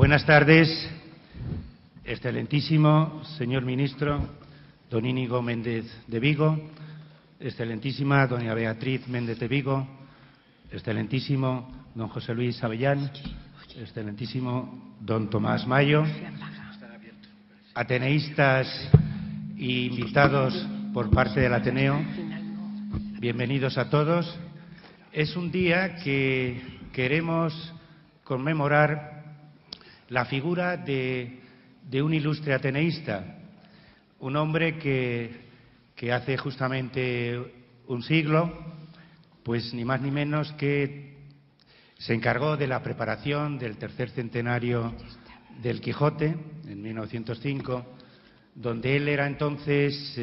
Buenas tardes, excelentísimo señor ministro don Íñigo Méndez de Vigo, excelentísima doña Beatriz Méndez de Vigo, excelentísimo don José Luis Avellán, excelentísimo don Tomás Mayo, ateneístas e invitados por parte del Ateneo, bienvenidos a todos. Es un día que queremos conmemorar la figura de un ilustre ateneísta, un hombre que hace justamente un siglo, pues ni más ni menos que se encargó de la preparación del tercer centenario del Quijote, en 1905, donde él era entonces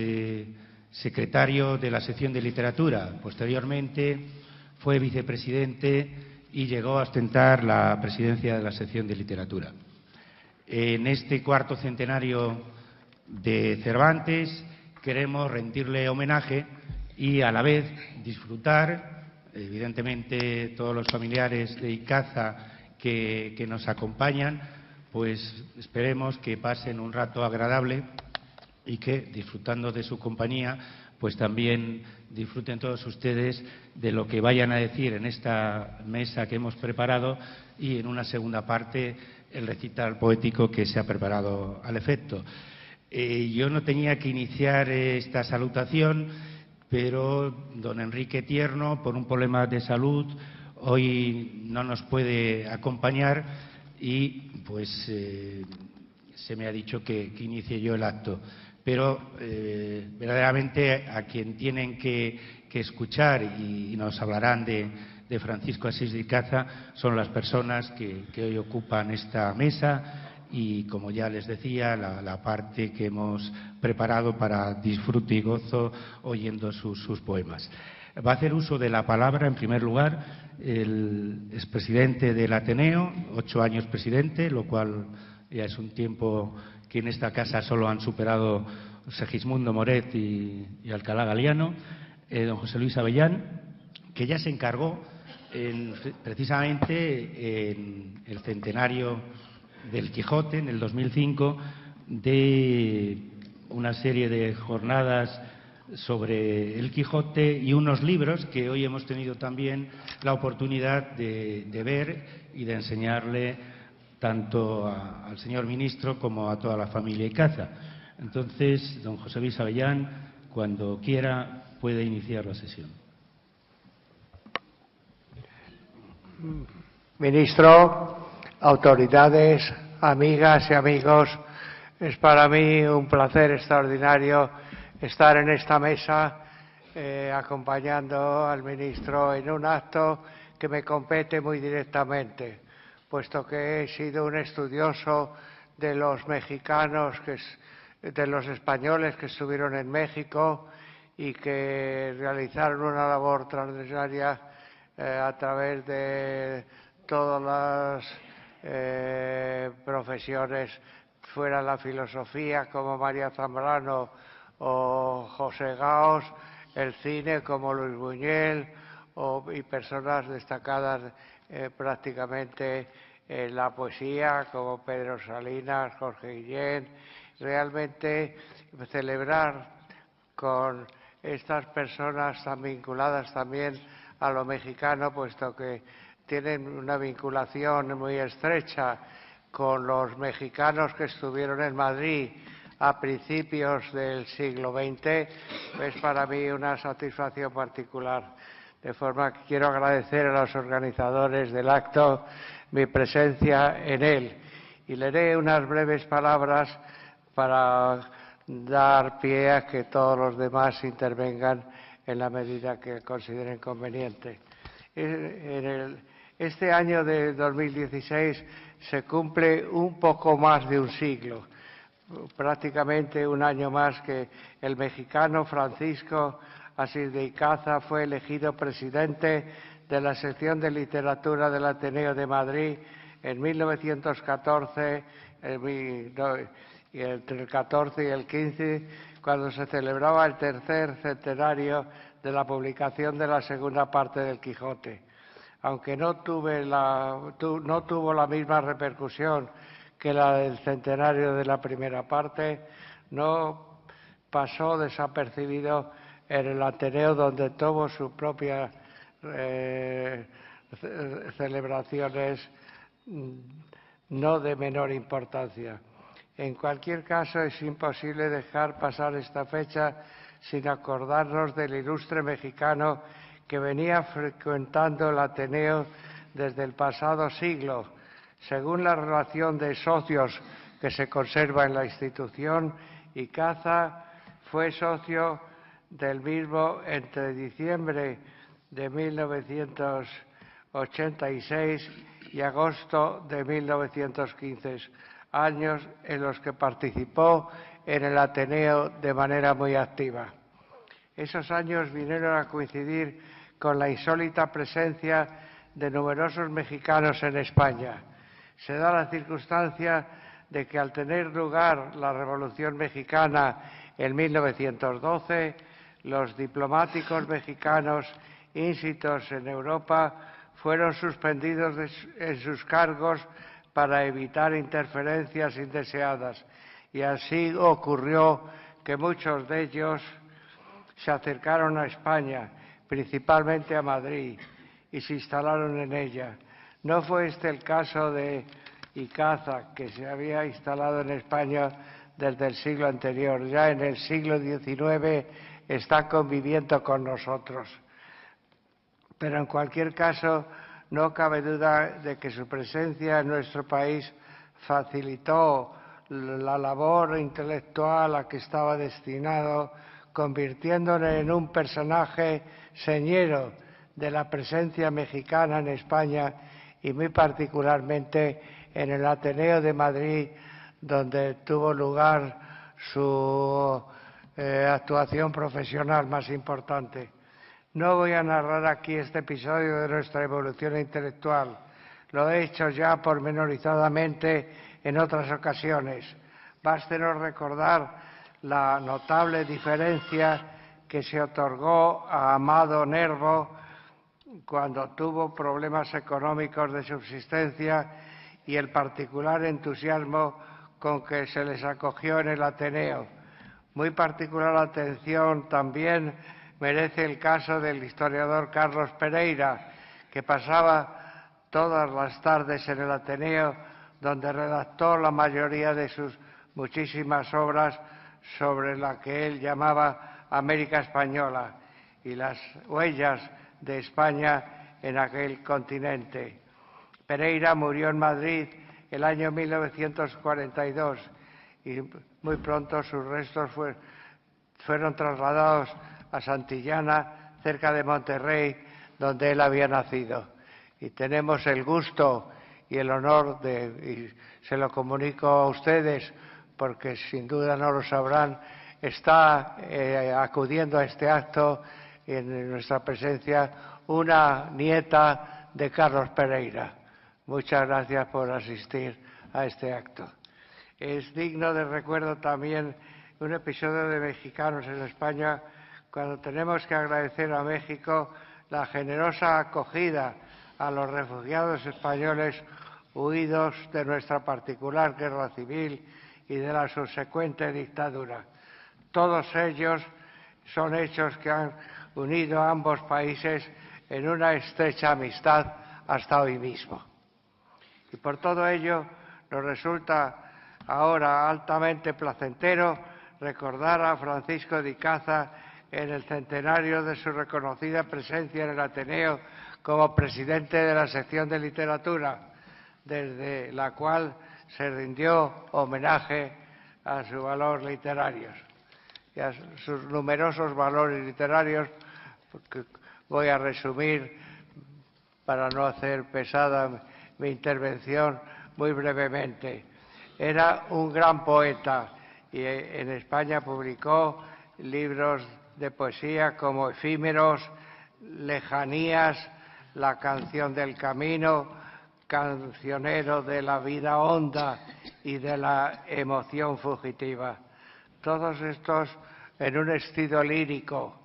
secretario de la sección de literatura. Posteriormente fue vicepresidente y llegó a ostentar la presidencia de la sección de literatura. En este cuarto centenario de Cervantes queremos rendirle homenaje y a la vez disfrutar, evidentemente todos los familiares de Icaza que nos acompañan, pues esperemos que pasen un rato agradable y que, disfrutando de su compañía, pues también disfruten todos ustedes de lo que vayan a decir en esta mesa que hemos preparado y en una segunda parte el recital poético que se ha preparado al efecto. Yo no tenía que iniciar esta salutación, pero don Enrique Tierno, por un problema de salud, hoy no nos puede acompañar y pues se me ha dicho que inicie yo el acto. Pero verdaderamente a quien tienen que escuchar y nos hablarán de Francisco Asís de Icaza son las personas que hoy ocupan esta mesa y, como ya les decía, la parte que hemos preparado para disfrute y gozo oyendo sus poemas. Va a hacer uso de la palabra, en primer lugar, el expresidente del Ateneo, 8 años presidente, lo cual ya es un tiempo que en esta casa solo han superado Segismundo Moret y Alcalá Galiano, don José Luis Avellán, que ya se encargó precisamente en el centenario del Quijote, en el 2005, de una serie de jornadas sobre el Quijote y unos libros que hoy hemos tenido también la oportunidad de ver y de enseñarle tanto al señor ministro como a toda la familia Icaza. Entonces, don José Luis Avellán, cuando quiera, puede iniciar la sesión. Ministro, autoridades, amigas y amigos, es para mí un placer extraordinario estar en esta mesa acompañando al ministro en un acto que me compete muy directamente, puesto que he sido un estudioso de los mexicanos, de los españoles que estuvieron en México y que realizaron una labor transversal a través de todas las profesiones, fuera la filosofía como María Zambrano o José Gaos, el cine como Luis Buñuel y personas destacadas prácticamente en la poesía como Pedro Salinas, Jorge Guillén. Realmente celebrar con estas personas tan vinculadas también a lo mexicano, puesto que tienen una vinculación muy estrecha con los mexicanos que estuvieron en Madrid a principios del siglo XX, es para mí una satisfacción particular. De forma que quiero agradecer a los organizadores del acto mi presencia en él. Y leeré unas breves palabras para dar pie a que todos los demás intervengan en la medida que consideren conveniente. Este año de 2016 se cumple un poco más de un siglo, prácticamente un año más que el mexicano Francisco Asís de Icaza fue elegido presidente de la sección de literatura del Ateneo de Madrid en 1914, y entre el 14 y el 15, cuando se celebraba el tercer centenario de la publicación de la segunda parte del Quijote. aunque no tuvo la misma repercusión que la del centenario de la primera parte, no pasó desapercibido en el Ateneo, donde tuvo sus propias celebraciones no de menor importancia. En cualquier caso, es imposible dejar pasar esta fecha sin acordarnos del ilustre mexicano que venía frecuentando el Ateneo desde el pasado siglo. Según la relación de socios que se conserva en la institución, Icaza fue socio del mismo entre diciembre de 1986 y agosto de 1915, años en los que participó en el Ateneo de manera muy activa. Esos años vinieron a coincidir con la insólita presencia de numerosos mexicanos en España. Se da la circunstancia de que al tener lugar la Revolución Mexicana en 1912, los diplomáticos mexicanos inscritos en Europa fueron suspendidos en sus cargos para evitar interferencias indeseadas, y así ocurrió que muchos de ellos se acercaron a España, principalmente a Madrid, y se instalaron en ella. No fue este el caso de Icaza, que se había instalado en España desde el siglo anterior. Ya en el siglo XIX está conviviendo con nosotros. Pero en cualquier caso, no cabe duda de que su presencia en nuestro país facilitó la labor intelectual a que estaba destinado, convirtiéndole en un personaje señero de la presencia mexicana en España y muy particularmente en el Ateneo de Madrid, donde tuvo lugar su actuación profesional más importante. No voy a narrar aquí este episodio de nuestra evolución intelectual. Lo he hecho ya pormenorizadamente en otras ocasiones. Bástenos recordar la notable diferencia que se otorgó a Amado Nervo cuando tuvo problemas económicos de subsistencia y el particular entusiasmo con que se les acogió en el Ateneo. Muy particular atención también merece el caso del historiador Carlos Pereira, que pasaba todas las tardes en el Ateneo, donde redactó la mayoría de sus muchísimas obras sobre la que él llamaba América Española y las huellas de España en aquel continente. Pereira murió en Madrid el año 1942 y muy pronto sus restos fueron trasladados a Santillana, cerca de Monterrey, donde él había nacido. Y tenemos el gusto y el honor y se lo comunico a ustedes, porque sin duda no lo sabrán, está acudiendo a este acto en nuestra presencia una nieta de Carlos Pereira. Muchas gracias por asistir a este acto. Es digno de recuerdo también un episodio de mexicanos en España, cuando tenemos que agradecer a México la generosa acogida a los refugiados españoles huidos de nuestra particular guerra civil y de la subsecuente dictadura. Todos ellos son hechos que han unido a ambos países en una estrecha amistad hasta hoy mismo. Y por todo ello nos resulta ahora altamente placentero recordar a Francisco de Icaza en el centenario de su reconocida presencia en el Ateneo como presidente de la sección de literatura, desde la cual se rindió homenaje a sus valores literarios y a sus numerosos valores literarios, porque voy a resumir para no hacer pesada mi intervención muy brevemente. Era un gran poeta y en España publicó libros de poesía como Efímeros, Lejanías, La canción del camino, Cancionero de la vida honda y de la emoción fugitiva. Todos estos en un estilo lírico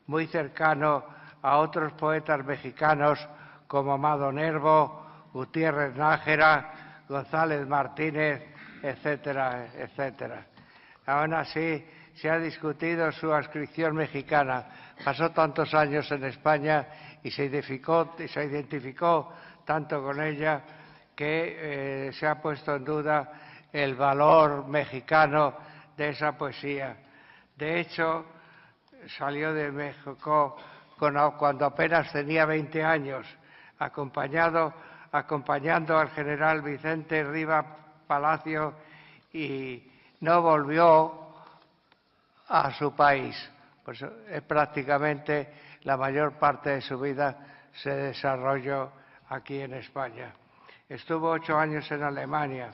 muy cercano a otros poetas mexicanos como Amado Nervo, Gutiérrez Nájera, González Martínez, etcétera, etcétera. Aún así, se ha discutido su adscripción mexicana. Pasó tantos años en España y se identificó tanto con ella que se ha puesto en duda el valor mexicano de esa poesía. De hecho, salió de México cuando apenas tenía 20 años, acompañando al general Vicente Riva Palacio, y no volvió a su país. Pues prácticamente la mayor parte de su vida se desarrolló aquí en España. Estuvo 8 años en Alemania,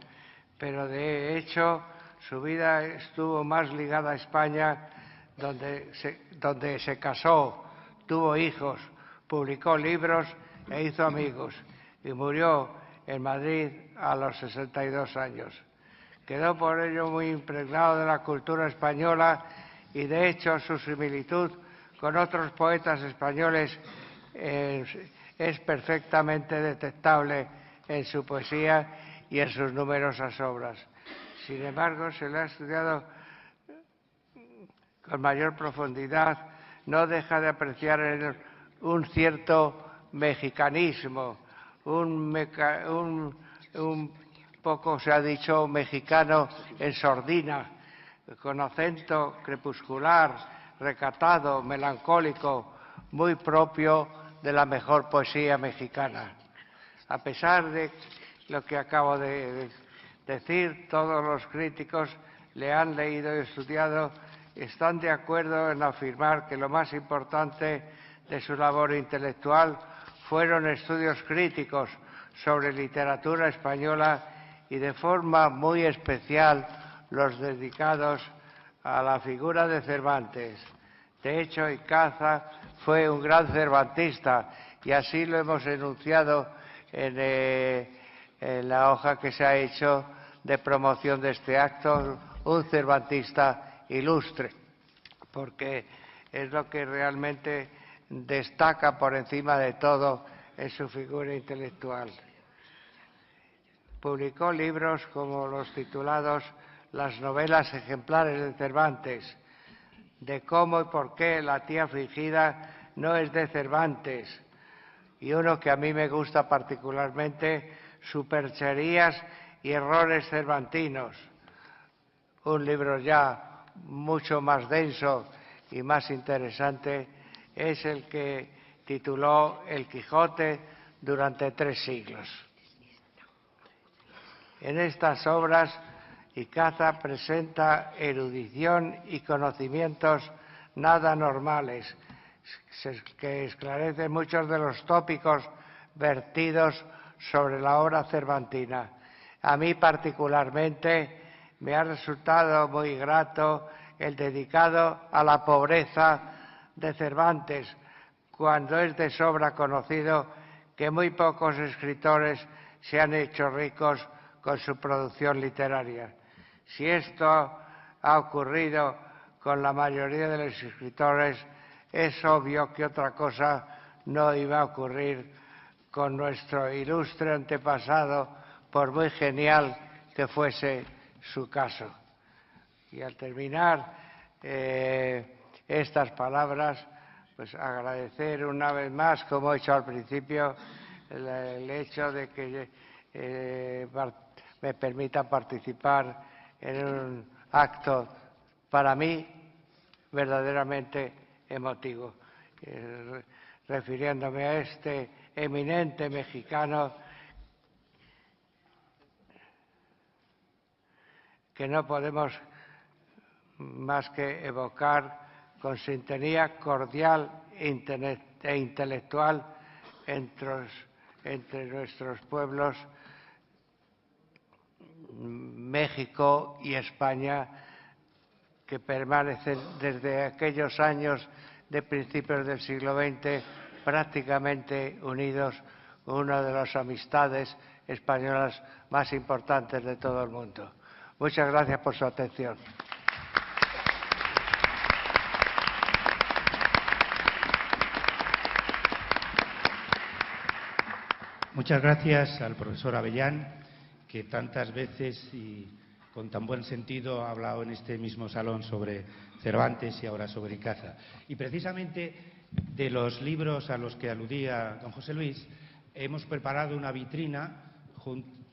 pero de hecho su vida estuvo más ligada a España, donde se casó, tuvo hijos, publicó libros e hizo amigos, y murió en Madrid a los 62 años. Quedó por ello muy impregnado de la cultura española y, de hecho, su similitud con otros poetas españoles es perfectamente detectable en su poesía y en sus numerosas obras. Sin embargo, se le ha estudiado con mayor profundidad, no deja de apreciar un cierto mexicanismo, un poco se ha dicho mexicano en sordina, con acento crepuscular, recatado, melancólico, muy propio de la mejor poesía mexicana. A pesar de lo que acabo de decir, todos los críticos le han leído y estudiado y están de acuerdo en afirmar que lo más importante de su labor intelectual fueron estudios críticos sobre literatura española y, de forma muy especial, los dedicados a la figura de Cervantes. De hecho, Icaza fue un gran cervantista, y así lo hemos enunciado en la hoja que se ha hecho de promoción de este acto, un cervantista ilustre, porque es lo que realmente destaca por encima de todo en su figura intelectual. Publicó libros como los titulados Las novelas ejemplares de Cervantes, de cómo y por qué la tía fingida no es de Cervantes, y uno que a mí me gusta particularmente, Supercherías y errores cervantinos, un libro ya mucho más denso y más interesante. Es el que tituló El Quijote durante 3 siglos. En estas obras, Icaza presenta erudición y conocimientos nada normales, que esclarecen muchos de los tópicos vertidos sobre la obra cervantina. A mí particularmente me ha resultado muy grato el dedicado a la pobreza de Cervantes, cuando es de sobra conocido que muy pocos escritores se han hecho ricos con su producción literaria. Si esto ha ocurrido con la mayoría de los escritores, es obvio que otra cosa no iba a ocurrir con nuestro ilustre antepasado, por muy genial que fuese su caso. Y al terminar estas palabras, pues agradecer una vez más, como he hecho al principio, el hecho de que me permita participar en un acto para mí verdaderamente emotivo, refiriéndome a este eminente mexicano que no podemos más que evocar con sintonía cordial e intelectual entre nuestros pueblos, México y España, que permanecen desde aquellos años de principios del siglo XX prácticamente unidos, una de las amistades españolas más importantes de todo el mundo. Muchas gracias por su atención. Muchas gracias al profesor Avellán, que tantas veces y con tan buen sentido ha hablado en este mismo salón sobre Cervantes y ahora sobre Icaza. Y precisamente de los libros a los que aludía don José Luis, hemos preparado una vitrina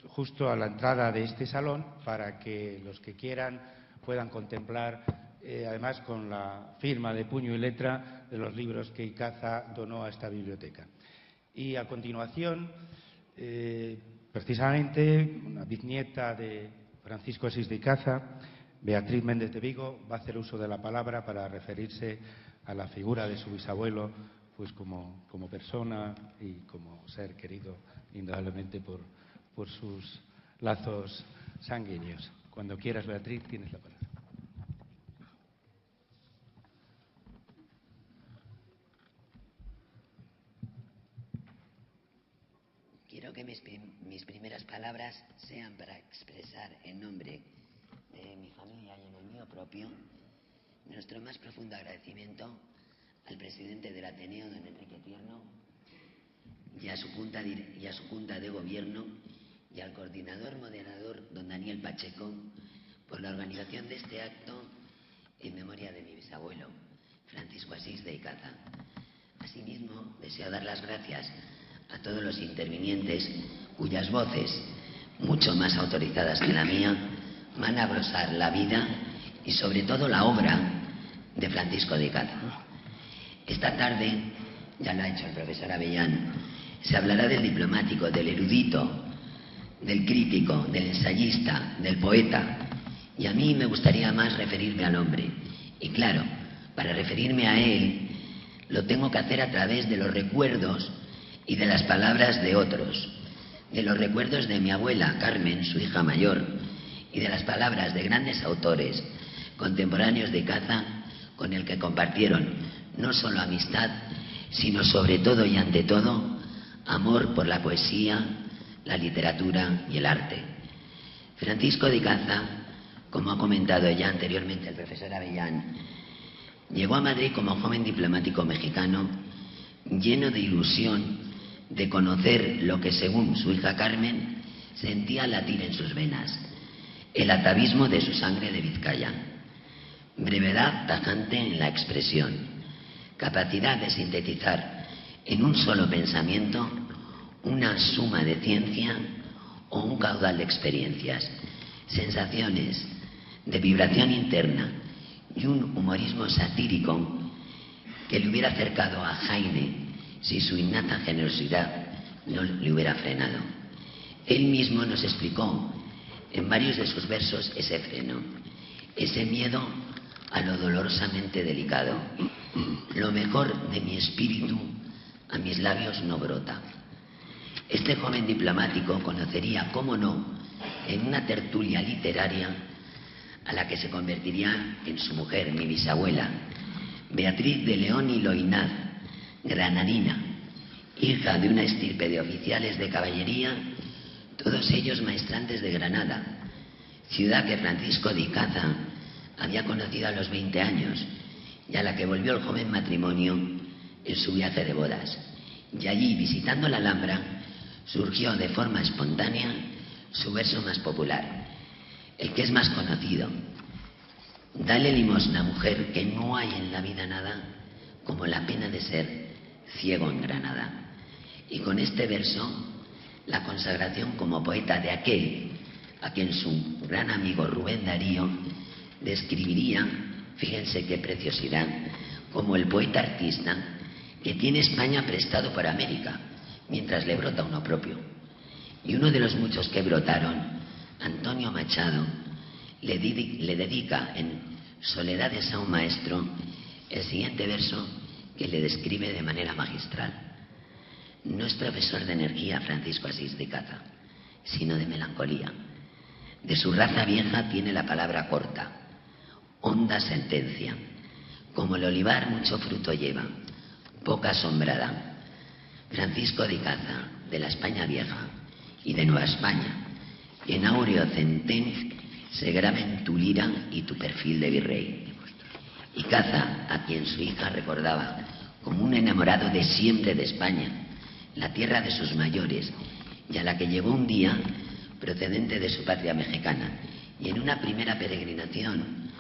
justo a la entrada de este salón para que los que quieran puedan contemplar, además con la firma de puño y letra de los libros que Icaza donó a esta biblioteca. Y a continuación, precisamente, una bisnieta de Francisco Asís de Icaza, Beatriz Méndez de Vigo, va a hacer uso de la palabra para referirse a la figura de su bisabuelo, pues como persona y como ser querido indudablemente por sus lazos sanguíneos. Cuando quieras, Beatriz, tienes la palabra. Quiero que mis primeras palabras sean para expresar en nombre de mi familia y en el mío propio nuestro más profundo agradecimiento al presidente del Ateneo, don Enrique Tierno, y a su junta de gobierno, y al coordinador moderador, don Daniel Pacheco, por la organización de este acto en memoria de mi bisabuelo, Francisco Asís de Icaza. Asimismo, deseo dar las gracias a todos los intervinientes cuyas voces, mucho más autorizadas que la mía, van a glosar la vida y sobre todo la obra de Francisco de Icaza. Esta tarde, ya lo ha hecho el profesor Avellán, se hablará del diplomático, del erudito, del crítico, del ensayista, del poeta, y a mí me gustaría más referirme al hombre. Y claro, para referirme a él lo tengo que hacer a través de los recuerdos y de las palabras de otros, de los recuerdos de mi abuela Carmen, su hija mayor, y de las palabras de grandes autores contemporáneos de Icaza con el que compartieron no solo amistad, sino sobre todo y ante todo amor por la poesía, la literatura y el arte. Francisco de Icaza, como ha comentado ya anteriormente el profesor Avellán, llegó a Madrid como joven diplomático mexicano lleno de ilusión de conocer lo que, según su hija Carmen, sentía latir en sus venas, el atavismo de su sangre de Vizcaya. Brevedad tajante en la expresión, capacidad de sintetizar en un solo pensamiento una suma de ciencia o un caudal de experiencias, sensaciones de vibración interna y un humorismo satírico que le hubiera acercado a Jaime si su innata generosidad no le hubiera frenado. Él mismo nos explicó en varios de sus versos ese freno, ese miedo a lo dolorosamente delicado. Lo mejor de mi espíritu a mis labios no brota. Este joven diplomático conocería, cómo no, en una tertulia literaria a la que se convertiría en su mujer, mi bisabuela, Beatriz de León y Loinaz, granadina, hija de una estirpe de oficiales de caballería, todos ellos maestrantes de Granada, ciudad que Francisco de Icaza había conocido a los 20 años y a la que volvió el joven matrimonio en su viaje de bodas. Y allí, visitando la Alhambra, surgió de forma espontánea su verso más popular, el que es más conocido: dale limosna, mujer, que no hay en la vida nada como la pena de ser ciego en Granada. Y con este verso, la consagración como poeta de aquel a quien su gran amigo Rubén Darío describiría, fíjense qué preciosidad, como el poeta artista que tiene España prestado para América, mientras le brota uno propio. Y uno de los muchos que brotaron, Antonio Machado, le dedica en Soledades a un maestro el siguiente verso que le describe de manera magistral. No es profesor de energía Francisco Asís de Icaza, sino de melancolía. De su raza vieja tiene la palabra corta, honda sentencia. Como el olivar mucho fruto lleva, poca sombrada. Francisco de Icaza, de la España vieja y de Nueva España, en áureo centén se graba en tu lira y tu perfil de virrey. Icaza, a quien su hija recordaba como un enamorado de siempre de España, la tierra de sus mayores, y a la que llegó un día procedente de su patria mexicana, y en una primera peregrinación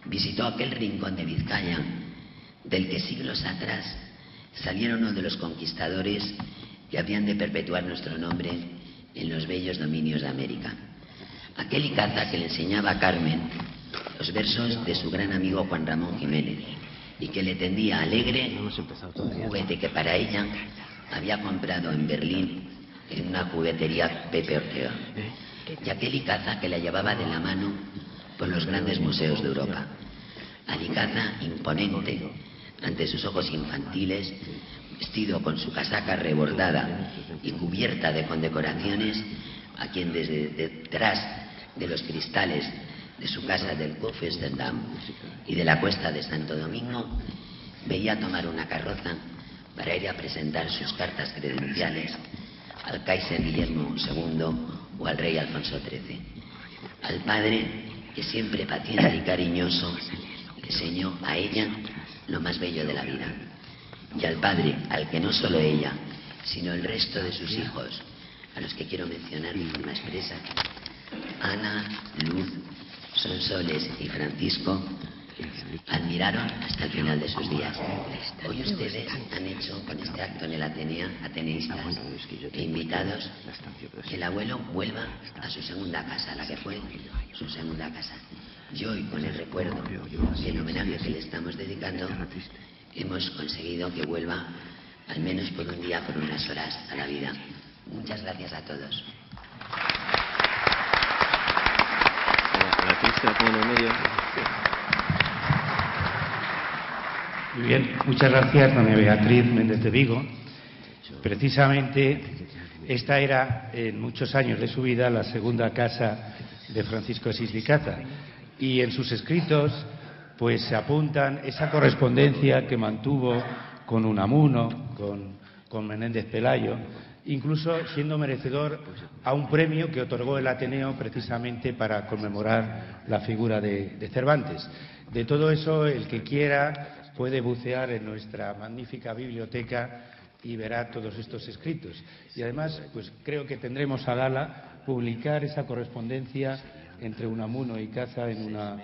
visitó aquel rincón de Vizcaya del que siglos atrás salieron uno de los conquistadores que habían de perpetuar nuestro nombre en los bellos dominios de América. Aquel Icaza que le enseñaba a Carmen los versos de su gran amigo Juan Ramón Jiménez y que le tendía alegre un juguete que para ella había comprado en Berlín en una juguetería Pepe Ortega. Y aquel Icaza que la llevaba de la mano por los grandes museos de Europa. Al Icaza imponente ante sus ojos infantiles, vestido con su casaca rebordada y cubierta de condecoraciones, a quien desde detrás de los cristales de su casa del Kurfürstendamm y de la Cuesta de Santo Domingo veía tomar una carroza para ir a presentar sus cartas credenciales al Kaiser Guillermo II o al rey Alfonso XIII. Al padre que siempre paciente y cariñoso le enseñó a ella lo más bello de la vida. Y al padre al que no solo ella, sino el resto de sus hijos, a los que quiero mencionar de forma expresa, Ana, Luz, Sonsoles y Francisco, admiraron hasta el final de sus días. Hoy ustedes han hecho con este acto en el Ateneo, ateneístas e invitados, que el abuelo vuelva a su segunda casa, la que fue su segunda casa. Y hoy, con el recuerdo y el homenaje que le estamos dedicando, hemos conseguido que vuelva, al menos por un día, por unas horas, a la vida. Muchas gracias a todos. Muy bien, muchas gracias, doña Beatriz Méndez de Vigo. Precisamente esta era, en muchos años de su vida, la segunda casa de Francisco Asís de Icaza. Y en sus escritos pues se apuntan esa correspondencia que mantuvo con Unamuno, con Menéndez Pelayo, incluso siendo merecedor a un premio que otorgó el Ateneo precisamente para conmemorar la figura de Cervantes. De todo eso, el que quiera puede bucear en nuestra magnífica biblioteca y verá todos estos escritos. Y además, pues creo que tendremos a gala publicar esa correspondencia entre Unamuno y Icaza en una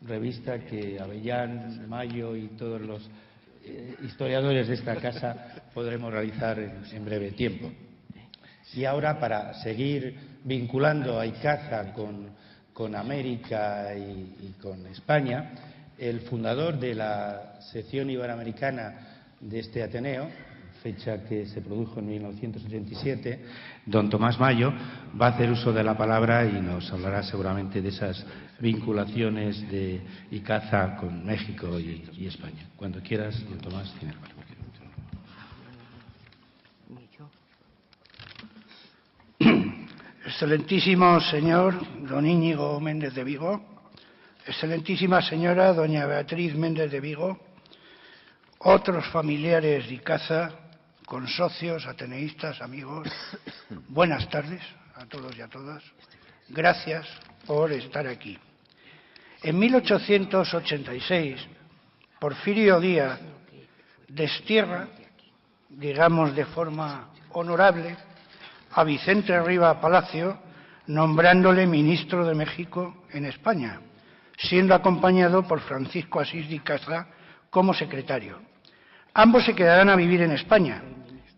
revista que Avellán, Mayo y todos los historiadores de esta casa podremos realizar en breve tiempo. Y ahora, para seguir vinculando a Icaza con América y con España, el fundador de la sección iberoamericana de este Ateneo, fecha que se produjo en 1987, don Tomás Mayo, va a hacer uso de la palabra y nos hablará seguramente de esas vinculaciones de Icaza con México y España. Cuando quieras, don Tomás, tiene la palabra. Excelentísimo señor don Íñigo Méndez de Vigo, excelentísima señora doña Beatriz Méndez de Vigo, otros familiares de Icaza, consocios, ateneístas, amigos, buenas tardes a todos y a todas. Gracias por estar aquí. En 1886, Porfirio Díaz destierra, digamos de forma honorable, a Vicente Riva Palacio, nombrándole ministro de México en España, siendo acompañado por Francisco Asís de Icaza como secretario. Ambos se quedarán a vivir en España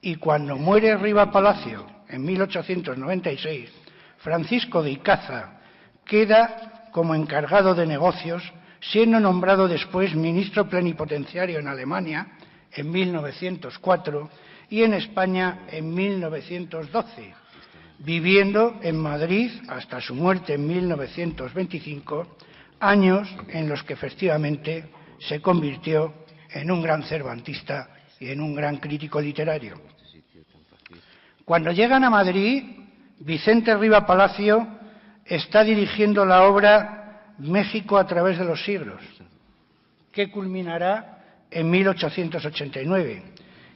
y cuando muere Riva Palacio en 1896, Francisco de Icaza queda como encargado de negocios, siendo nombrado después ministro plenipotenciario en Alemania en 1904 y en España en 1912, viviendo en Madrid hasta su muerte en 1925, años en los que efectivamente se convirtió en un gran cervantista y en un gran crítico literario. Cuando llegan a Madrid, Vicente Riva Palacio está dirigiendo la obra México a través de los siglos, que culminará en 1889,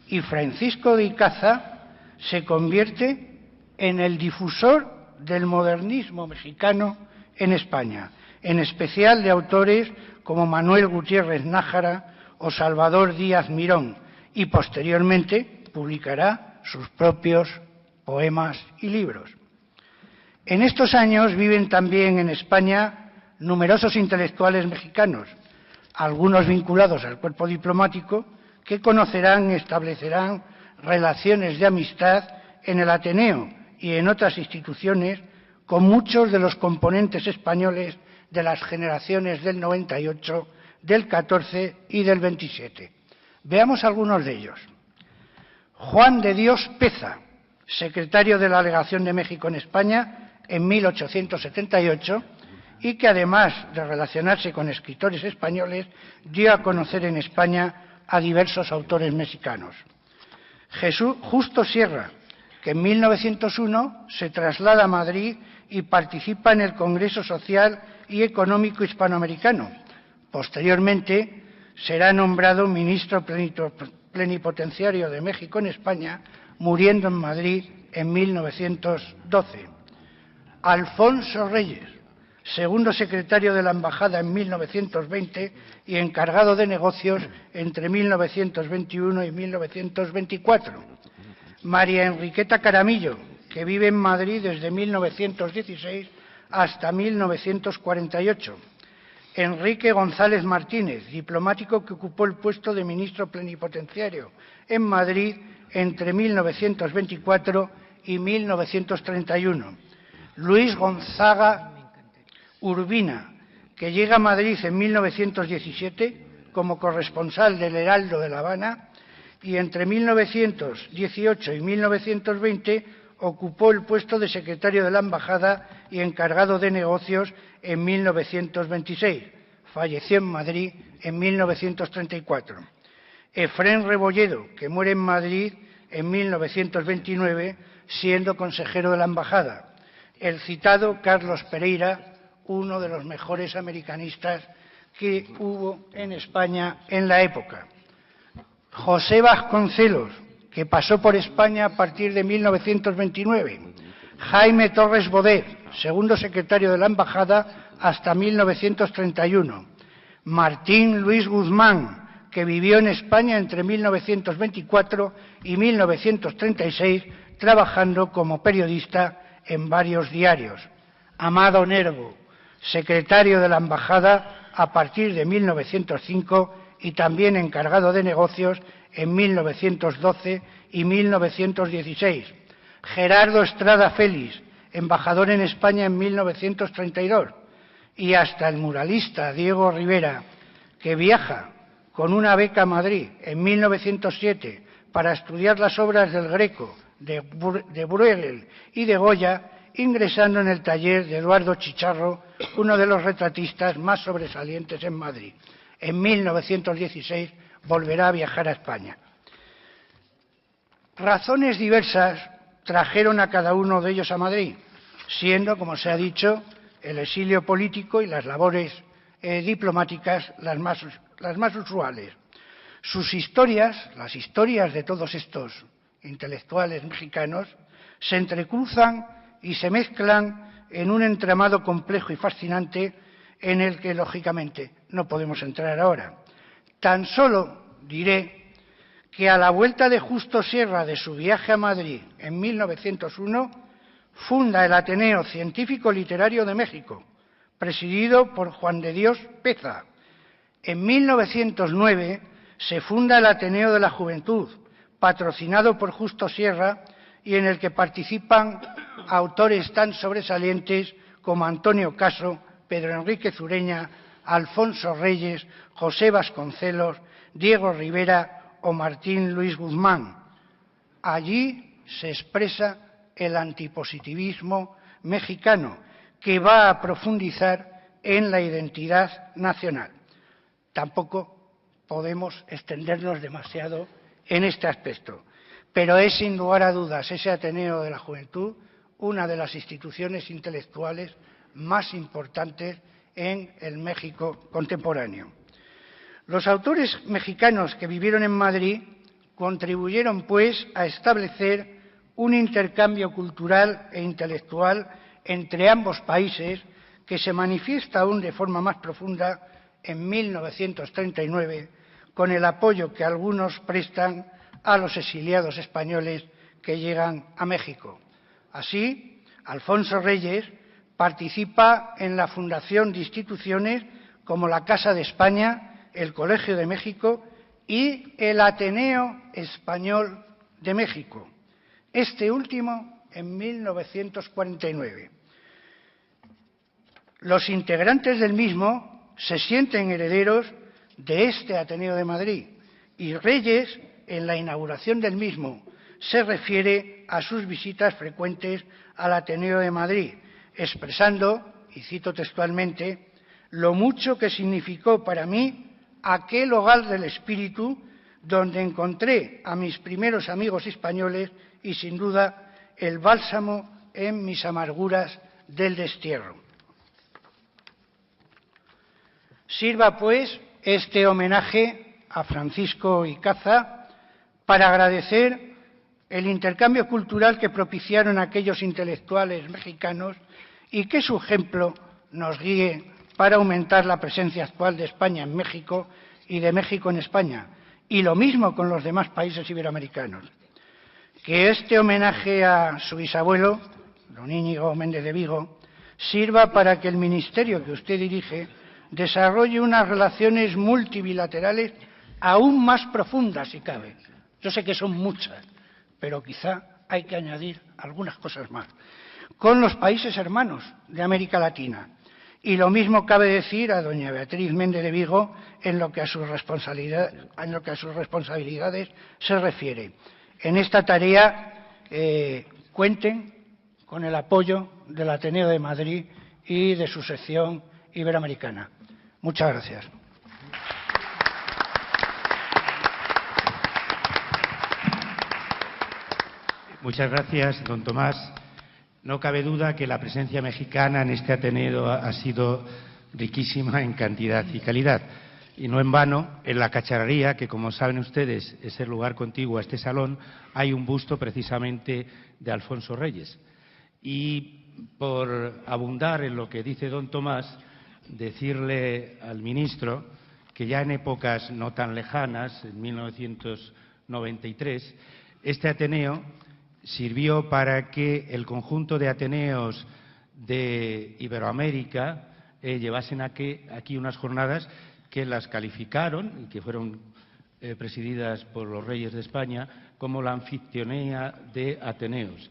y Francisco de Icaza se convierte en el difusor del modernismo mexicano en España, en especial de autores como Manuel Gutiérrez Nájara o Salvador Díaz Mirón, y posteriormente publicará sus propios poemas y libros. En estos años viven también en España numerosos intelectuales mexicanos, algunos vinculados al cuerpo diplomático, que conocerán y establecerán relaciones de amistad en el Ateneo y en otras instituciones con muchos de los componentes españoles de las generaciones del 98, del 14 y del 27. Veamos algunos de ellos. Juan de Dios Peza, secretario de la Legación de México en España en 1878, y que además de relacionarse con escritores españoles, dio a conocer en España a diversos autores mexicanos. Jesús Justo Sierra, que en 1901 se traslada a Madrid y participa en el Congreso Social y Económico Hispanoamericano. Posteriormente será nombrado ministro plenipotenciario de México en España, muriendo en Madrid en 1912. Alfonso Reyes, segundo secretario de la Embajada en 1920 y encargado de negocios entre 1921 y 1924. María Enriqueta Caramillo, que vive en Madrid desde 1916 hasta 1948. Enrique González Martínez, diplomático que ocupó el puesto de ministro plenipotenciario en Madrid entre 1924 y 1931. Luis Gonzaga Urbina, que llega a Madrid en 1917 como corresponsal del Heraldo de La Habana y entre 1918 y 1920 ocupó el puesto de secretario de la Embajada y encargado de negocios en 1926. Falleció en Madrid en 1934. Efrén Rebolledo, que muere en Madrid en 1929, siendo consejero de la Embajada. El citado Carlos Pereira, uno de los mejores americanistas que hubo en España en la época. José Vasconcelos, que pasó por España a partir de 1929. Jaime Torres Bodet, segundo secretario de la Embajada hasta 1931. Martín Luis Guzmán, que vivió en España entre 1924 y 1936, trabajando como periodista en varios diarios. Amado Nervo, secretario de la Embajada a partir de 1905 y también encargado de negocios en 1912 y 1916. Gerardo Estrada Félix, embajador en España en 1932. Y hasta el muralista Diego Rivera, que viaja con una beca a Madrid en 1907 para estudiar las obras del Greco, de Bruegel y de Goya, ingresando en el taller de Eduardo Chicharro, uno de los retratistas más sobresalientes en Madrid. En 1916 volverá a viajar a España. Razones diversas trajeron a cada uno de ellos a Madrid, siendo, como se ha dicho, el exilio político y las labores diplomáticas las más usuales. Sus historias, las historias de todos estos intelectuales mexicanos, se entrecruzan y se mezclan en un entramado complejo y fascinante en el que, lógicamente, no podemos entrar ahora. Tan solo diré que a la vuelta de Justo Sierra de su viaje a Madrid en 1901, funda el Ateneo Científico Literario de México, presidido por Juan de Dios Peza. En 1909 se funda el Ateneo de la Juventud, patrocinado por Justo Sierra y en el que participan autores tan sobresalientes como Antonio Caso, Pedro Enrique Zureña, Alfonso Reyes, José Vasconcelos, Diego Rivera o Martín Luis Guzmán. Allí se expresa el antipositivismo mexicano, que va a profundizar en la identidad nacional. Tampoco podemos extendernos demasiado en este aspecto, pero es sin lugar a dudas ese Ateneo de la Juventud una de las instituciones intelectuales más importantes en el México contemporáneo. Los autores mexicanos que vivieron en Madrid contribuyeron, pues, a establecer un intercambio cultural e intelectual entre ambos países que se manifiesta aún de forma más profunda en 1939 con el apoyo que algunos prestan a los exiliados españoles que llegan a México. Así, Alfonso Reyes participa en la fundación de instituciones como la Casa de España, el Colegio de México y el Ateneo Español de México, este último en 1949. Los integrantes del mismo se sienten herederos de este Ateneo de Madrid y Reyes, en la inauguración del mismo, se refiere a sus visitas frecuentes al Ateneo de Madrid, expresando, y cito textualmente, lo mucho que significó para mí aquel hogar del espíritu donde encontré a mis primeros amigos españoles y, sin duda, el bálsamo en mis amarguras del destierro. Sirva, pues, este homenaje a Francisco Icaza para agradecer el intercambio cultural que propiciaron aquellos intelectuales mexicanos y que su ejemplo nos guíe para aumentar la presencia actual de España en México y de México en España, y lo mismo con los demás países iberoamericanos. Que este homenaje a su bisabuelo, don Íñigo Méndez de Vigo, sirva para que el ministerio que usted dirige desarrolle unas relaciones multilaterales aún más profundas, si cabe. Yo sé que son muchas, pero quizá hay que añadir algunas cosas más, con los países hermanos de América Latina. Y lo mismo cabe decir a doña Beatriz Méndez de Vigo en lo que a sus responsabilidades se refiere. En esta tarea cuenten con el apoyo del Ateneo de Madrid y de su sección iberoamericana. Muchas gracias. Muchas gracias, don Tomás. No cabe duda que la presencia mexicana en este Ateneo ha sido riquísima en cantidad y calidad. Y no en vano, en la Cacharrería, que como saben ustedes es el lugar contiguo a este salón, hay un busto precisamente de Alfonso Reyes. Y por abundar en lo que dice don Tomás, decirle al ministro que ya en épocas no tan lejanas, en 1993, este Ateneo sirvió para que el conjunto de ateneos de Iberoamérica llevasen aquí unas jornadas que las calificaron y que fueron presididas por los Reyes de España como la anfitrionía de ateneos.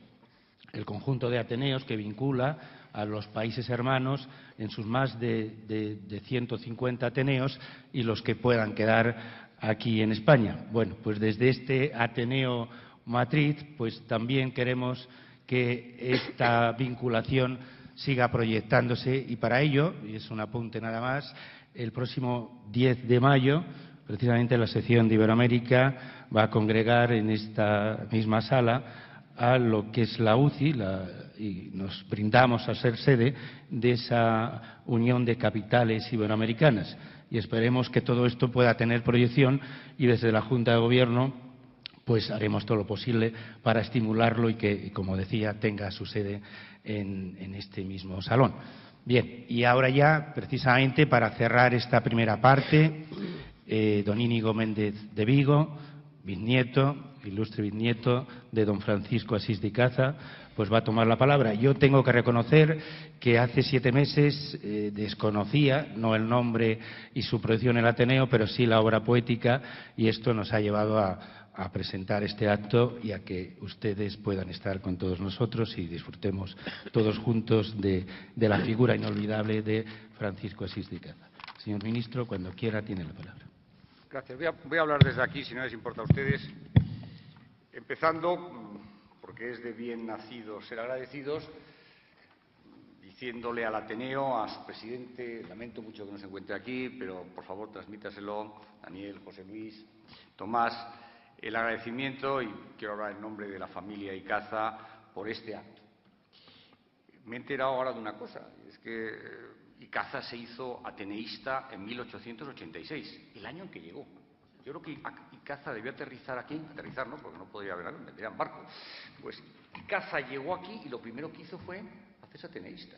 El conjunto de ateneos que vincula a los países hermanos en sus más de 150 ateneos y los que puedan quedar aquí en España. Bueno, pues desde este Ateneo Matriz, pues también queremos que esta vinculación siga proyectándose y para ello, y es un apunte nada más, el próximo 10 de mayo, precisamente la sección de Iberoamérica va a congregar en esta misma sala a lo que es la UCI y nos brindamos a ser sede de esa unión de capitales iberoamericanas y esperemos que todo esto pueda tener proyección y desde la Junta de Gobierno pues haremos todo lo posible para estimularlo y que, como decía, tenga su sede en este mismo salón. Bien, y ahora ya, precisamente, para cerrar esta primera parte, don Íñigo Méndez de Vigo, bisnieto, ilustre bisnieto de don Francisco Asís de Icaza, pues va a tomar la palabra. Yo tengo que reconocer que hace 7 meses desconocía, no el nombre y su proyección en el Ateneo, pero sí la obra poética, y esto nos ha llevado a presentar este acto y a que ustedes puedan estar con todos nosotros y disfrutemos todos juntos de la figura inolvidable de Francisco Asís de Icaza. Señor ministro, cuando quiera tiene la palabra. Gracias. Voy a hablar desde aquí, si no les importa a ustedes, empezando, porque es de bien nacidos ser agradecidos, diciéndole al Ateneo, a su presidente, lamento mucho que no se encuentre aquí, pero por favor transmítaselo, Daniel, José Luis, Tomás, el agradecimiento, y quiero hablar en nombre de la familia Icaza, por este acto. Me he enterado ahora de una cosa, es que Icaza se hizo ateneísta en 1886, el año en que llegó. Yo creo que Icaza debió aterrizar aquí, aterrizar no, porque no podría haber avión, vendría en barco. Pues Icaza llegó aquí y lo primero que hizo fue hacerse ateneísta,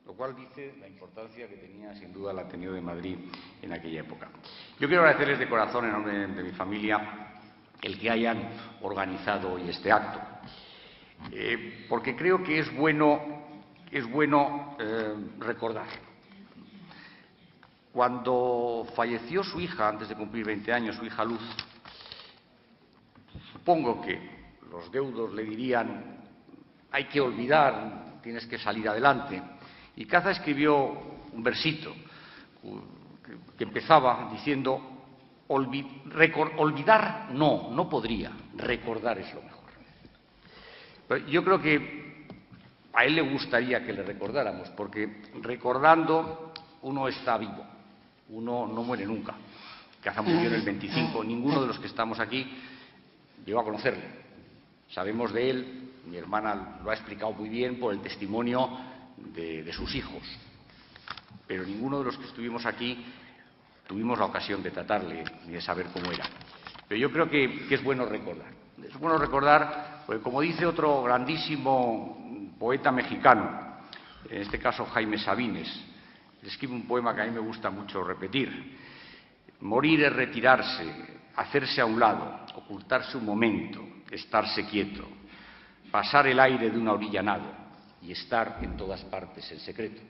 lo cual dice la importancia que tenía sin duda el Ateneo de Madrid en aquella época. Yo quiero agradecerles de corazón en nombre de mi familia el que hayan organizado hoy este acto, porque creo que es bueno recordar. Cuando falleció su hija, antes de cumplir 20 años, su hija Luz, supongo que los deudos le dirían: hay que olvidar, tienes que salir adelante. Y Caza escribió un versito que empezaba diciendo: olvidar no podría, recordar es lo mejor. Pero yo creo que a él le gustaría que le recordáramos, porque recordando uno está vivo, uno no muere nunca. Caza murió en el 25, ninguno de los que estamos aquí llegó a conocerle. Sabemos de él, mi hermana lo ha explicado muy bien por el testimonio de sus hijos, pero ninguno de los que estuvimos aquí tuvimos la ocasión de tratarle ni de saber cómo era. Pero yo creo que es bueno recordar. Es bueno recordar, porque como dice otro grandísimo poeta mexicano, en este caso Jaime Sabines, escribe un poema que a mí me gusta mucho repetir: morir es retirarse, hacerse a un lado, ocultarse un momento, estarse quieto, pasar el aire de una orilla a nado y estar en todas partes en secreto.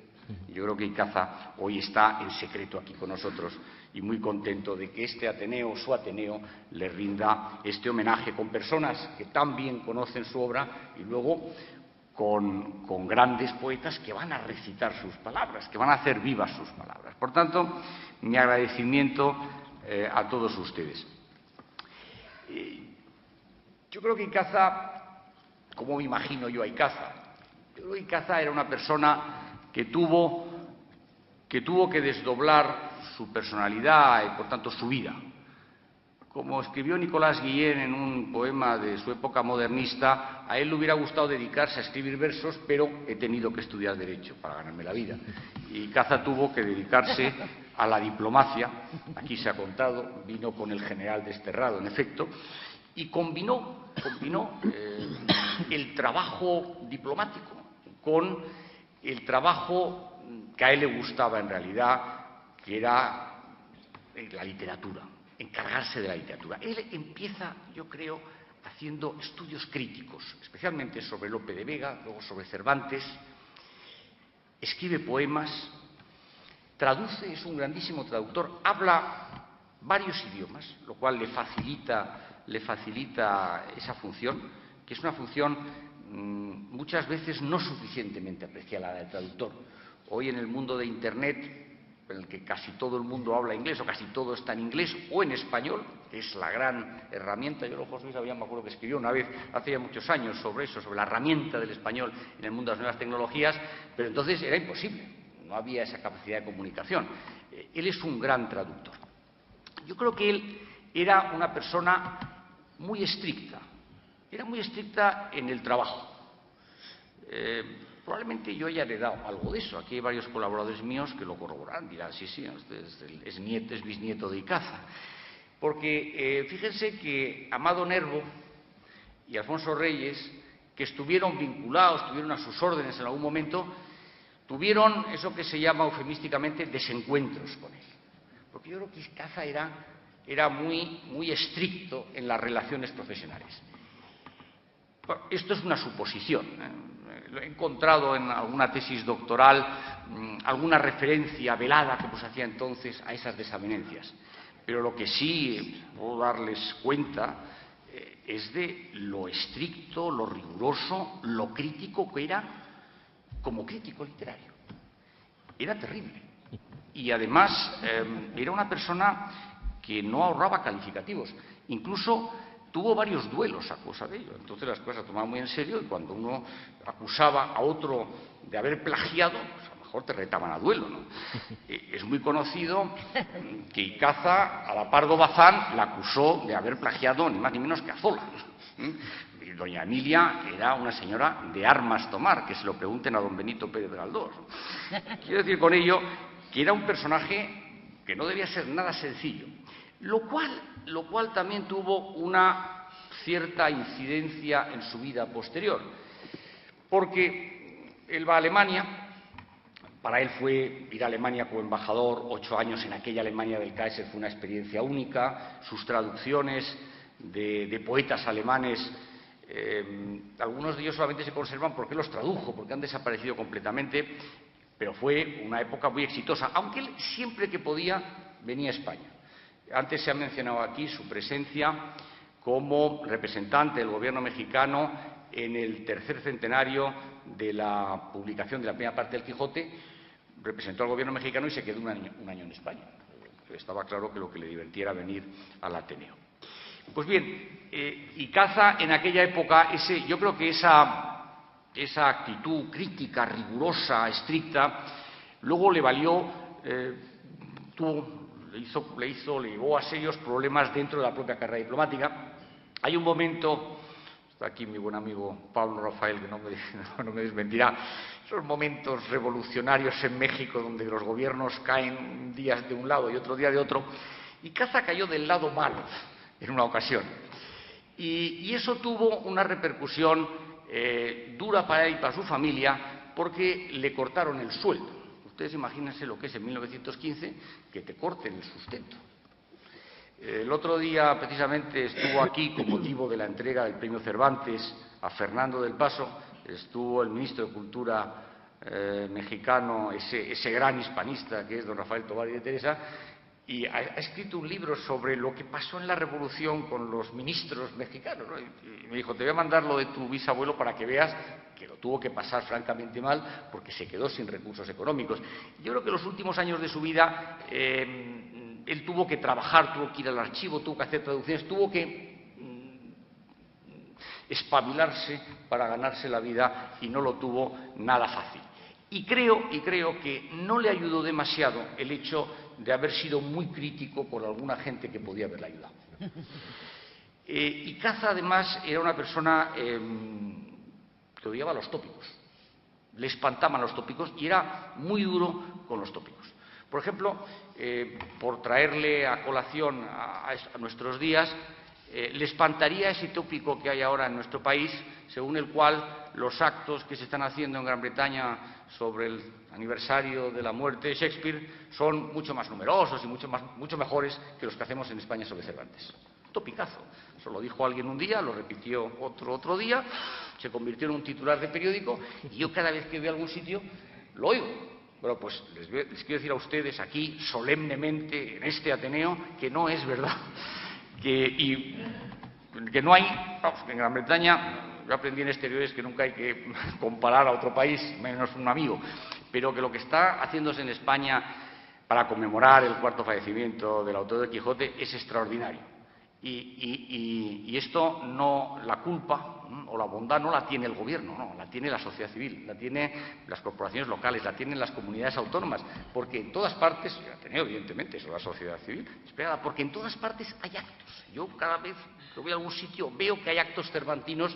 Yo creo que Icaza hoy está en secreto aquí con nosotros y muy contento de que este Ateneo, su Ateneo, le rinda este homenaje con personas que tan bien conocen su obra y luego con grandes poetas que van a recitar sus palabras, que van a hacer vivas sus palabras. Por tanto, mi agradecimiento a todos ustedes. Yo creo que Icaza, como me imagino yo a Icaza, yo creo que Icaza era una persona que tuvo que desdoblar su personalidad y, por tanto, su vida. Como escribió Nicolás Guillén en un poema de su época modernista, a él le hubiera gustado dedicarse a escribir versos, pero he tenido que estudiar Derecho para ganarme la vida. Y Caza tuvo que dedicarse a la diplomacia, aquí se ha contado, vino con el general Desterrado, en efecto, y combinó el trabajo diplomático con el trabajo que a él le gustaba en realidad, que era la literatura, encargarse de la literatura. Él empieza, yo creo, haciendo estudios críticos, especialmente sobre Lope de Vega, luego sobre Cervantes, escribe poemas, traduce, es un grandísimo traductor, habla varios idiomas, lo cual le facilita esa función, que es una función muchas veces no suficientemente apreciada del traductor. Hoy en el mundo de Internet, en el que casi todo el mundo habla inglés o casi todo está en inglés o en español, que es la gran herramienta. Yo, José Luis, me acuerdo que escribió una vez, hace ya muchos años, sobre eso, sobre la herramienta del español en el mundo de las nuevas tecnologías, pero entonces era imposible, no había esa capacidad de comunicación. Él es un gran traductor. Yo creo que él era una persona muy estricta. Era muy estricta en el trabajo. Probablemente yo haya heredado algo de eso. Aquí hay varios colaboradores míos que lo corroboran. Dirán, sí, usted es bisnieto de Icaza. Porque fíjense que Amado Nervo y Alfonso Reyes, que estuvieron vinculados, estuvieron a sus órdenes en algún momento, tuvieron eso que se llama eufemísticamente desencuentros con él. Porque yo creo que Icaza era muy estricto en las relaciones profesionales. Esto es una suposición. Lo he encontrado en alguna tesis doctoral, alguna referencia velada que se hacía entonces a esas desavenencias. Pero lo que sí puedo darles cuenta es de lo estricto, lo riguroso, lo crítico que era como crítico literario. Era terrible. Y además era una persona que no ahorraba calificativos. Incluso tuvo varios duelos a causa de ello. Entonces las cosas se tomaban muy en serio y cuando uno acusaba a otro de haber plagiado, pues a lo mejor te retaban a duelo, ¿no? Es muy conocido que Icaza a la Pardo Bazán la acusó de haber plagiado ni más ni menos que a Zola. Y doña Emilia era una señora de armas tomar, que se lo pregunten a don Benito Pérez Galdós. Quiero decir con ello que era un personaje que no debía ser nada sencillo. Lo cual también tuvo una cierta incidencia en su vida posterior, porque él va a Alemania, para él fue ir a Alemania como embajador, 8 años en aquella Alemania del Kaiser fue una experiencia única, sus traducciones de poetas alemanes. Algunos de ellos solamente se conservan porque los tradujo, porque han desaparecido completamente, pero fue una época muy exitosa, aunque él siempre que podía venía a España. Antes se ha mencionado aquí su presencia como representante del gobierno mexicano en el tercer centenario de la publicación de la primera parte del Quijote. Representó al gobierno mexicano y se quedó un año en España. Estaba claro que lo que le divertía era venir al Ateneo. Pues bien, Icaza en aquella época, yo creo que esa actitud crítica, rigurosa, estricta, luego le valió, le llevó a serios problemas dentro de la propia carrera diplomática. Hay un momento, está aquí mi buen amigo Pablo Rafael, que no me desmentirá, esos momentos revolucionarios en México donde los gobiernos caen días de un lado y otro día de otro. Icaza cayó del lado malo en una ocasión. Y eso tuvo una repercusión dura para él y para su familia, porque le cortaron el sueldo. Ustedes imagínense lo que es en 1915 que te corten el sustento. El otro día, precisamente, estuvo aquí con motivo de la entrega del Premio Cervantes a Fernando del Paso, estuvo el ministro de Cultura mexicano, ese gran hispanista que es don Rafael Tovar y de Teresa, y ha escrito un libro sobre lo que pasó en la Revolución con los ministros mexicanos, ¿no? Y me dijo, te voy a mandar lo de tu bisabuelo para que veas que lo tuvo que pasar francamente mal porque se quedó sin recursos económicos. Yo creo que los últimos años de su vida él tuvo que trabajar, tuvo que ir al archivo, tuvo que hacer traducciones, tuvo que espabilarse para ganarse la vida y no lo tuvo nada fácil. Y creo que no le ayudó demasiado el hecho de haber sido muy crítico con alguna gente que podía haberle ayudado. Icaza, además, era una persona que odiaba los tópicos. Le espantaban los tópicos y era muy duro con los tópicos. Por ejemplo, por traerle a colación a nuestros días, le espantaría ese tópico que hay ahora en nuestro país, según el cual los actos que se están haciendo en Gran Bretaña sobre el aniversario de la muerte de Shakespeare son mucho más numerosos y mucho mejores que los que hacemos en España sobre Cervantes. Topicazo. Eso lo dijo alguien un día, lo repitió otro día, se convirtió en un titular de periódico y yo cada vez que voy a algún sitio lo oigo. Bueno, pues les quiero decir a ustedes aquí solemnemente en este Ateneo que no es verdad. Que no hay, vamos, que en Gran Bretaña, yo aprendí en exteriores que nunca hay que comparar a otro país, menos un amigo, pero que lo que está haciéndose en España para conmemorar el 4º fallecimiento del autor de Quijote es extraordinario. Y esto no, la culpa o la bondad no la tiene el gobierno, no, la tiene la sociedad civil, la tienen las corporaciones locales, la tienen las comunidades autónomas, porque en todas partes, y la tiene evidentemente eso la sociedad civil, porque en todas partes hay actos. Yo cada vez que voy a algún sitio veo que hay actos cervantinos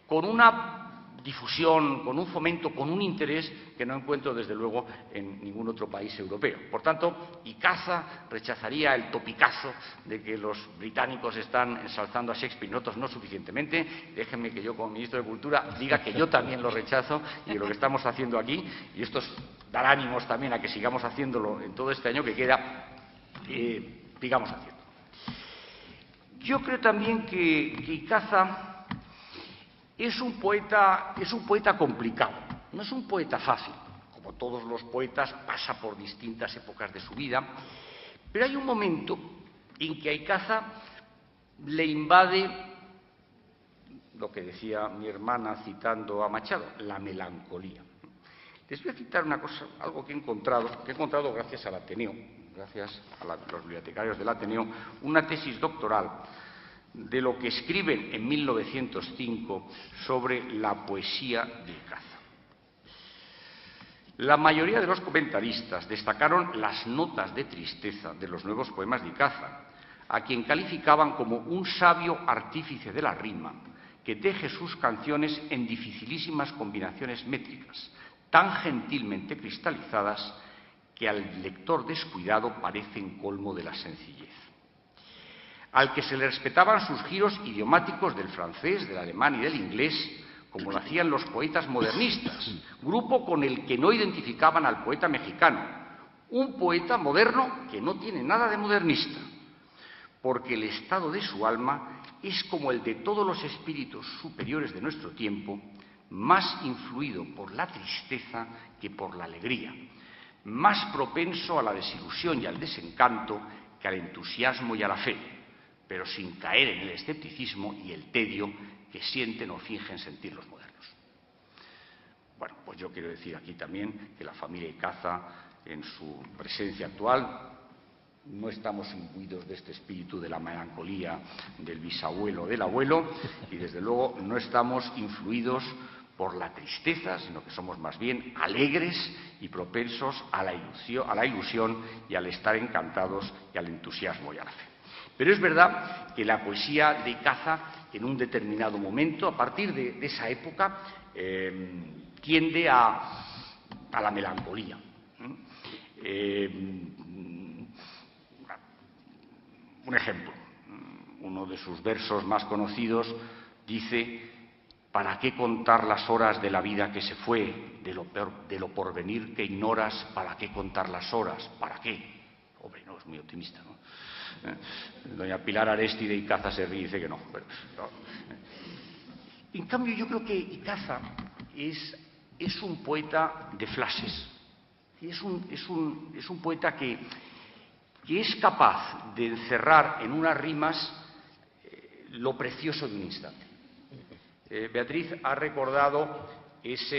con una difusión, con un fomento, con un interés que no encuentro desde luego en ningún otro país europeo. Por tanto, Icaza rechazaría el topicazo de que los británicos están ensalzando a Shakespeare y nosotros no suficientemente. Déjenme que yo como ministro de Cultura diga que yo también lo rechazo y lo que estamos haciendo aquí, y esto dará ánimos también a que sigamos haciéndolo en todo este año que queda, sigamos haciendo. Yo creo también que Icaza es un poeta complicado, no es un poeta fácil. Como todos los poetas, pasa por distintas épocas de su vida, pero hay un momento en que a Icaza le invade lo que decía mi hermana citando a Machado, la melancolía. Les voy a citar una cosa, algo que he encontrado gracias al Ateneo, gracias a los bibliotecarios del Ateneo, una tesis doctoral de lo que escriben en 1905 sobre la poesía de Icaza. La mayoría de los comentaristas destacaron las notas de tristeza de los nuevos poemas de Icaza, a quien calificaban como un sabio artífice de la rima que teje sus canciones en dificilísimas combinaciones métricas, tan gentilmente cristalizadas que al lector descuidado parecen colmo de la sencillez. Al que se le respetaban sus giros idiomáticos del francés, del alemán y del inglés, como lo hacían los poetas modernistas, grupo con el que no identificaban al poeta mexicano, un poeta moderno que no tiene nada de modernista. porque el estado de su alma es como el de todos los espíritus superiores de nuestro tiempo, más influido por la tristeza que por la alegría, más propenso a la desilusión y al desencanto que al entusiasmo y a la fe, pero sin caer en el escepticismo y el tedio que sienten o fingen sentir los modernos. Bueno, pues yo quiero decir aquí también que la familia Icaza, en su presencia actual, no estamos imbuidos de este espíritu de la melancolía del bisabuelo o del abuelo y, desde luego, no estamos influidos por la tristeza, sino que somos más bien alegres y propensos a la ilusión y al estar encantados y al entusiasmo y a la fe. Pero es verdad que la poesía de Icaza, en un determinado momento, a partir de esa época, tiende a la melancolía. Un ejemplo, uno de sus versos más conocidos dice: ¿para qué contar las horas de la vida que se fue, de lo porvenir que ignoras? ¿Para qué contar las horas? ¿Para qué? Hombre, no, es muy optimista, ¿no? Doña Pilar Aresti de Icaza se ríe y dice que no. Pero, no. En cambio, yo creo que Icaza es un poeta de flashes. Es un poeta que es capaz de encerrar en unas rimas lo precioso de un instante. Beatriz ha recordado esa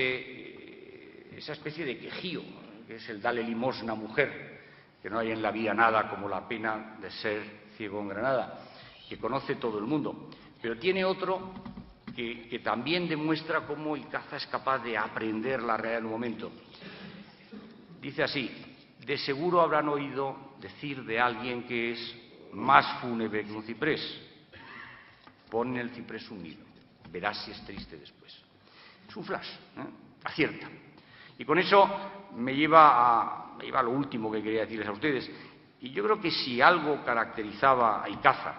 especie de quejío, que es el dale limosna mujer, que no hay en la vida nada como la pena de ser ciego en Granada, que conoce todo el mundo. Pero tiene otro que también demuestra cómo Icaza es capaz de aprender la realidad en un momento. Dice así: de seguro habrán oído decir de alguien que es más fúnebre que un ciprés. Pon en el ciprés un nido, verás si es triste después. Es un flash, acierta. Y con eso me lleva a lo último que quería decirles a ustedes. Y yo creo que si algo caracterizaba a Icaza,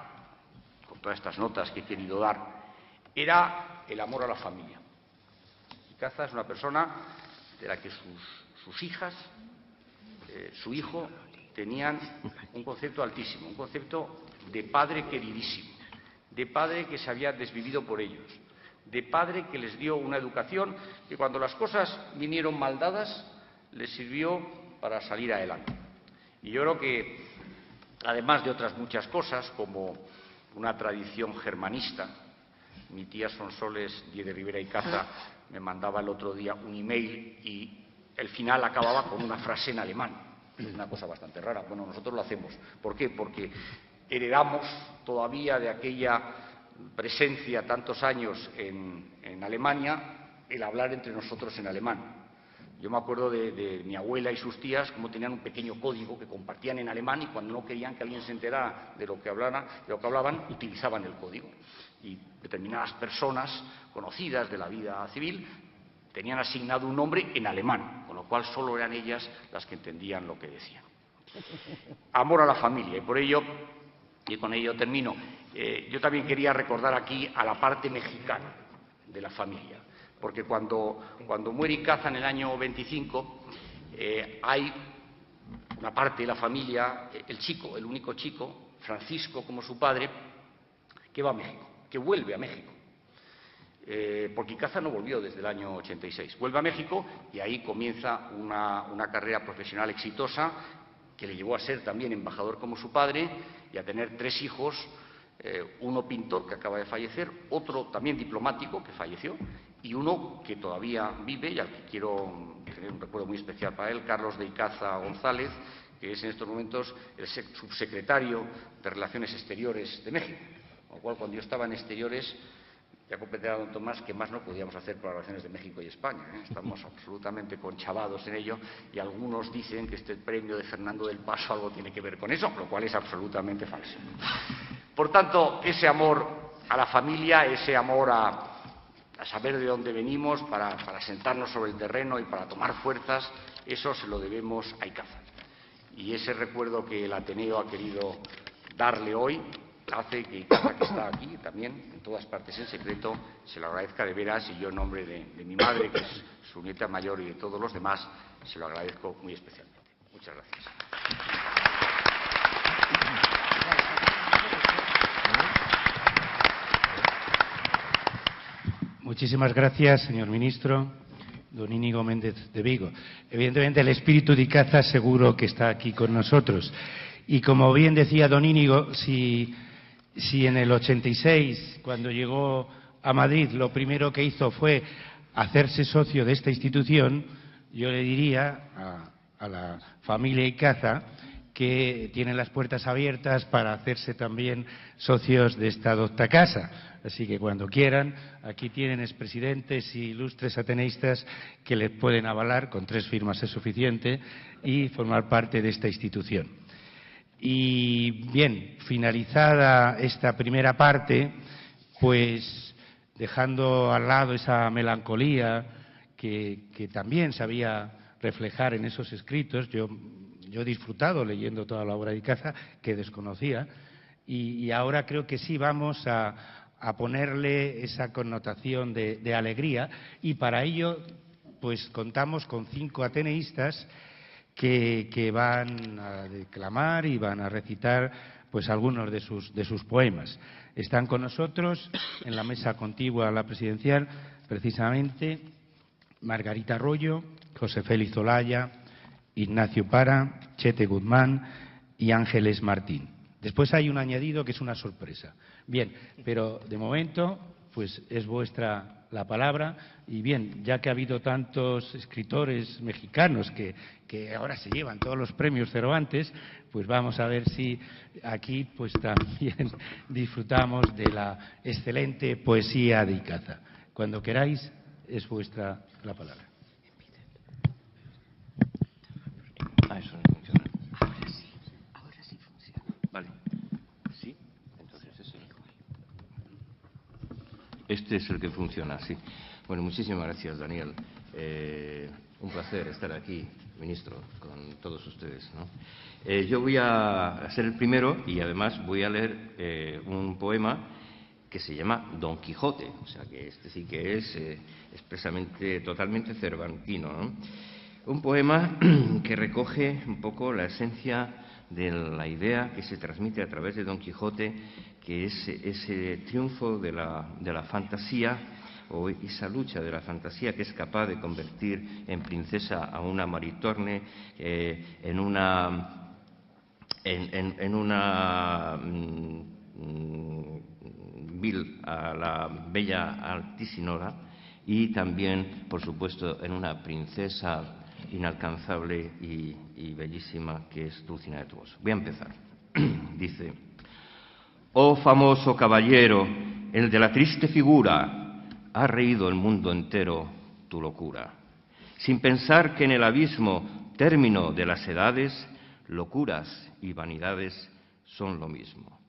con todas estas notas que he querido dar, era el amor a la familia. Icaza es una persona de la que sus hijas, su hijo, tenían un concepto altísimo, un concepto de padre queridísimo, de padre que se había desvivido por ellos, de padre que les dio una educación que, cuando las cosas vinieron mal dadas, les sirvió para salir adelante. Y yo creo que, además de otras muchas cosas, como una tradición germanista, mi tía Sonsoles Díez de Rivera Icaza me mandaba el otro día un email y el final acababa con una frase en alemán, una cosa bastante rara. Bueno, nosotros lo hacemos. ¿Por qué? Porque heredamos todavía de aquella presencia tantos años en Alemania el hablar entre nosotros en alemán. Yo me acuerdo de mi abuela y sus tías, cómo tenían un pequeño código que compartían en alemán, y cuando no querían que alguien se enterara de lo que hablaban, utilizaban el código. Y determinadas personas conocidas de la vida civil tenían asignado un nombre en alemán, con lo cual solo eran ellas las que entendían lo que decían. Amor a la familia, y con ello termino. Yo también quería recordar aquí a la parte mexicana de la familia, porque cuando muere Icaza en el año 25, hay una parte de la familia, el único chico, Francisco como su padre, que va a México, que vuelve a México. Porque Icaza no volvió desde el año 86. Vuelve a México y ahí comienza una carrera profesional exitosa que le llevó a ser también embajador como su padre y a tener 3 hijos, uno pintor que acaba de fallecer, otro también diplomático que falleció y uno que todavía vive y al que quiero tener un recuerdo muy especial para él, Carlos de Icaza González, que es en estos momentos el subsecretario de Relaciones Exteriores de México. Con lo cual, cuando yo estaba en Exteriores, ya comprenderá don Tomás que más no podíamos hacer por las relaciones de México y España. Estamos absolutamente conchavados en ello y algunos dicen que este premio de Fernando del Paso algo tiene que ver con eso, lo cual es absolutamente falso. Por tanto, ese amor a la familia, ese amor a saber de dónde venimos, para sentarnos sobre el terreno y para tomar fuerzas, eso se lo debemos a Icaza. Y ese recuerdo que el Ateneo ha querido darle hoy hace que Icaza, que está aquí también, en todas partes en secreto, se lo agradezca de veras, y yo, en nombre de mi madre, que es su nieta mayor, y de todos los demás, se lo agradezco muy especialmente. Muchas gracias. Muchísimas gracias, señor ministro, don Íñigo Méndez de Vigo. Evidentemente, el espíritu de Icaza seguro que está aquí con nosotros. Y como bien decía don Íñigo, si en el 86, cuando llegó a Madrid, lo primero que hizo fue hacerse socio de esta institución, yo le diría a la familia Icaza que tienen las puertas abiertas para hacerse también socios de esta docta casa. Así que cuando quieran, aquí tienen expresidentes y ilustres ateneístas que les pueden avalar, con 3 firmas es suficiente, y formar parte de esta institución. Y bien, finalizada esta primera parte, pues dejando al lado esa melancolía que también sabía reflejar en esos escritos, yo he disfrutado leyendo toda la obra de Icaza, que desconocía, y ahora creo que sí vamos a ponerle esa connotación de alegría, y para ello pues contamos con 5 ateneístas que van a declamar y van a recitar pues algunos de sus poemas. Están con nosotros en la mesa contigua a la presidencial precisamente Margarita Arroyo, José Félix Olaya, Ignacio Para, Chete Guzmán y Ángeles Martín. Después hay un añadido que es una sorpresa. Bien, pero de momento pues es vuestra la palabra, y bien, ya que ha habido tantos escritores mexicanos que ahora se llevan todos los premios Cervantes, pues vamos a ver si aquí pues también disfrutamos de la excelente poesía de Icaza. Cuando queráis, es vuestra la palabra. Eso no funciona. Ahora sí funciona. Vale. ¿Sí? Entonces ese. Este es el que funciona, sí. Bueno, muchísimas gracias, Daniel. Un placer estar aquí, ministro, con todos ustedes, ¿no? Yo voy a ser el primero y además voy a leer un poema que se llama Don Quijote, o sea que este sí que es expresamente, totalmente cervantino, ¿no? Un poema que recoge un poco la esencia de la idea que se transmite a través de Don Quijote, que es ese triunfo de la fantasía, o esa lucha de la fantasía que es capaz de convertir en princesa a una Maritorne, en una vil a la bella Altisinora, y también, por supuesto, en una princesa inalcanzable y bellísima que es Dulcinea de Toboso. Voy a empezar. Dice: oh famoso caballero, el de la triste figura, ha reído el mundo entero tu locura, sin pensar que en el abismo, término de las edades, locuras y vanidades son lo mismo,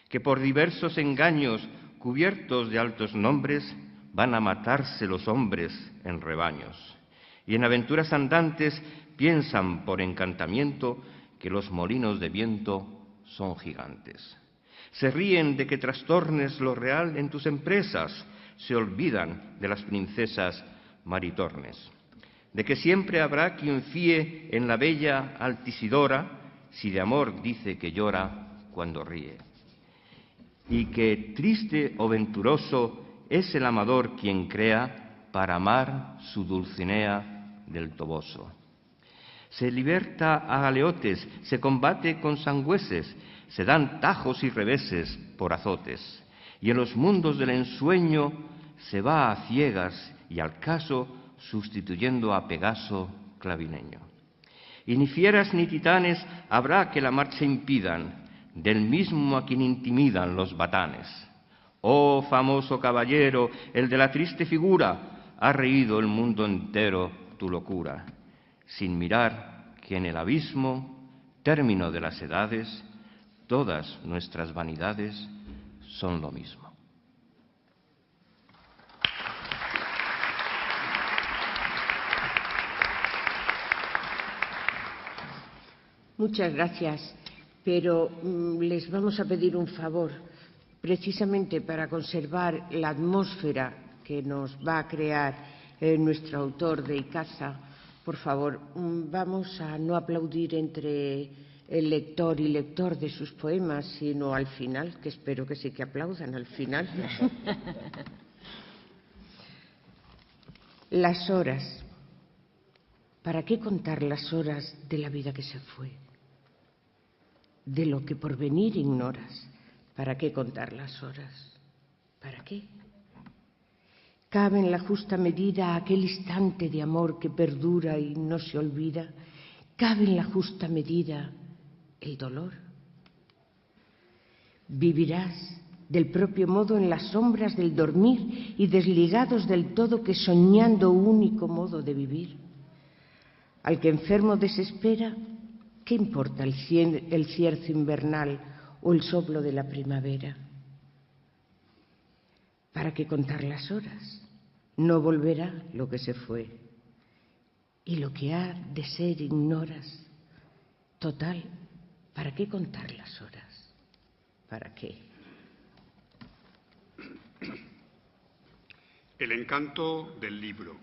que por diversos engaños, cubiertos de altos nombres, van a matarse los hombres en rebaños, y en aventuras andantes piensan por encantamiento que los molinos de viento son gigantes. Se ríen de que trastornes lo real en tus empresas, se olvidan de las princesas Maritornes, de que siempre habrá quien fíe en la bella Altisidora, si de amor dice que llora cuando ríe, y que triste o venturoso es el amador quien crea para amar su Dulcinea del Toboso. Se liberta a galeotes, se combate con sangüeses, se dan tajos y reveses por azotes, y en los mundos del ensueño se va a ciegas y al caso sustituyendo a Pegaso clavineño. Y ni fieras ni titanes habrá que la marcha impidan, del mismo a quien intimidan los batanes. Oh famoso caballero, el de la triste figura, ha reído el mundo entero tu locura, sin mirar que en el abismo, término de las edades, todas nuestras vanidades son lo mismo. Muchas gracias, pero les vamos a pedir un favor, precisamente para conservar la atmósfera que nos va a crear nuestro autor de Icaza. Por favor, vamos a no aplaudir entre el lector y lector de sus poemas, sino al final, que espero que sí que aplaudan al final. Las horas. ¿Para qué contar las horas de la vida que se fue? De lo que por venir ignoras. ¿Para qué contar las horas? ¿Para qué? Cabe en la justa medida aquel instante de amor que perdura y no se olvida. Cabe en la justa medida el dolor. Vivirás del propio modo en las sombras del dormir y desligados del todo que soñando único modo de vivir. Al que enfermo desespera, ¿qué importa el cierzo invernal o el soplo de la primavera? ¿Para qué contar las horas? No volverá lo que se fue. Y lo que ha de ser ignoras. Total, ¿para qué contar las horas? ¿Para qué? El encanto del libro.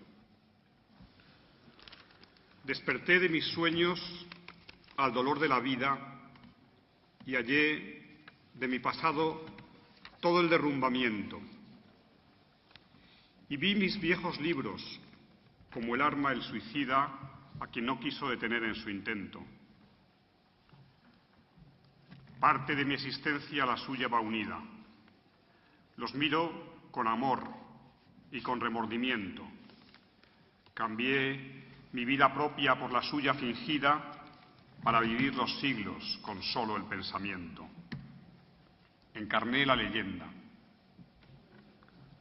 Desperté de mis sueños al dolor de la vida y hallé de mi pasado todo el derrumbamiento. Y vi mis viejos libros, como el arma el suicida a quien no quiso detener en su intento. Parte de mi existencia a la suya va unida. Los miro con amor y con remordimiento. Cambié mi vida propia por la suya fingida para vivir los siglos con solo el pensamiento. Encarné la leyenda.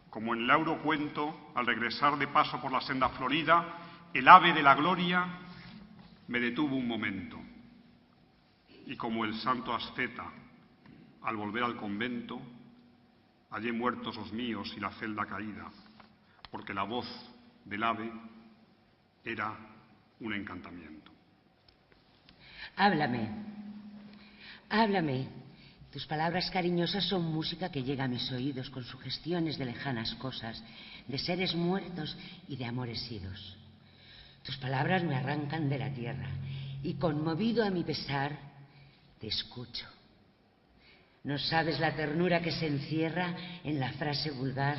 Como en el auro cuento, al regresar de paso por la senda florida, el ave de la gloria me detuvo un momento. Y como el santo asceta, al volver al convento, hallé muertos los míos y la celda caída, porque la voz del ave era un encantamiento. Háblame, háblame. Tus palabras cariñosas son música que llega a mis oídos con sugestiones de lejanas cosas, de seres muertos y de amores idos. Tus palabras me arrancan de la tierra y, conmovido a mi pesar, te escucho. No sabes la ternura que se encierra en la frase vulgar,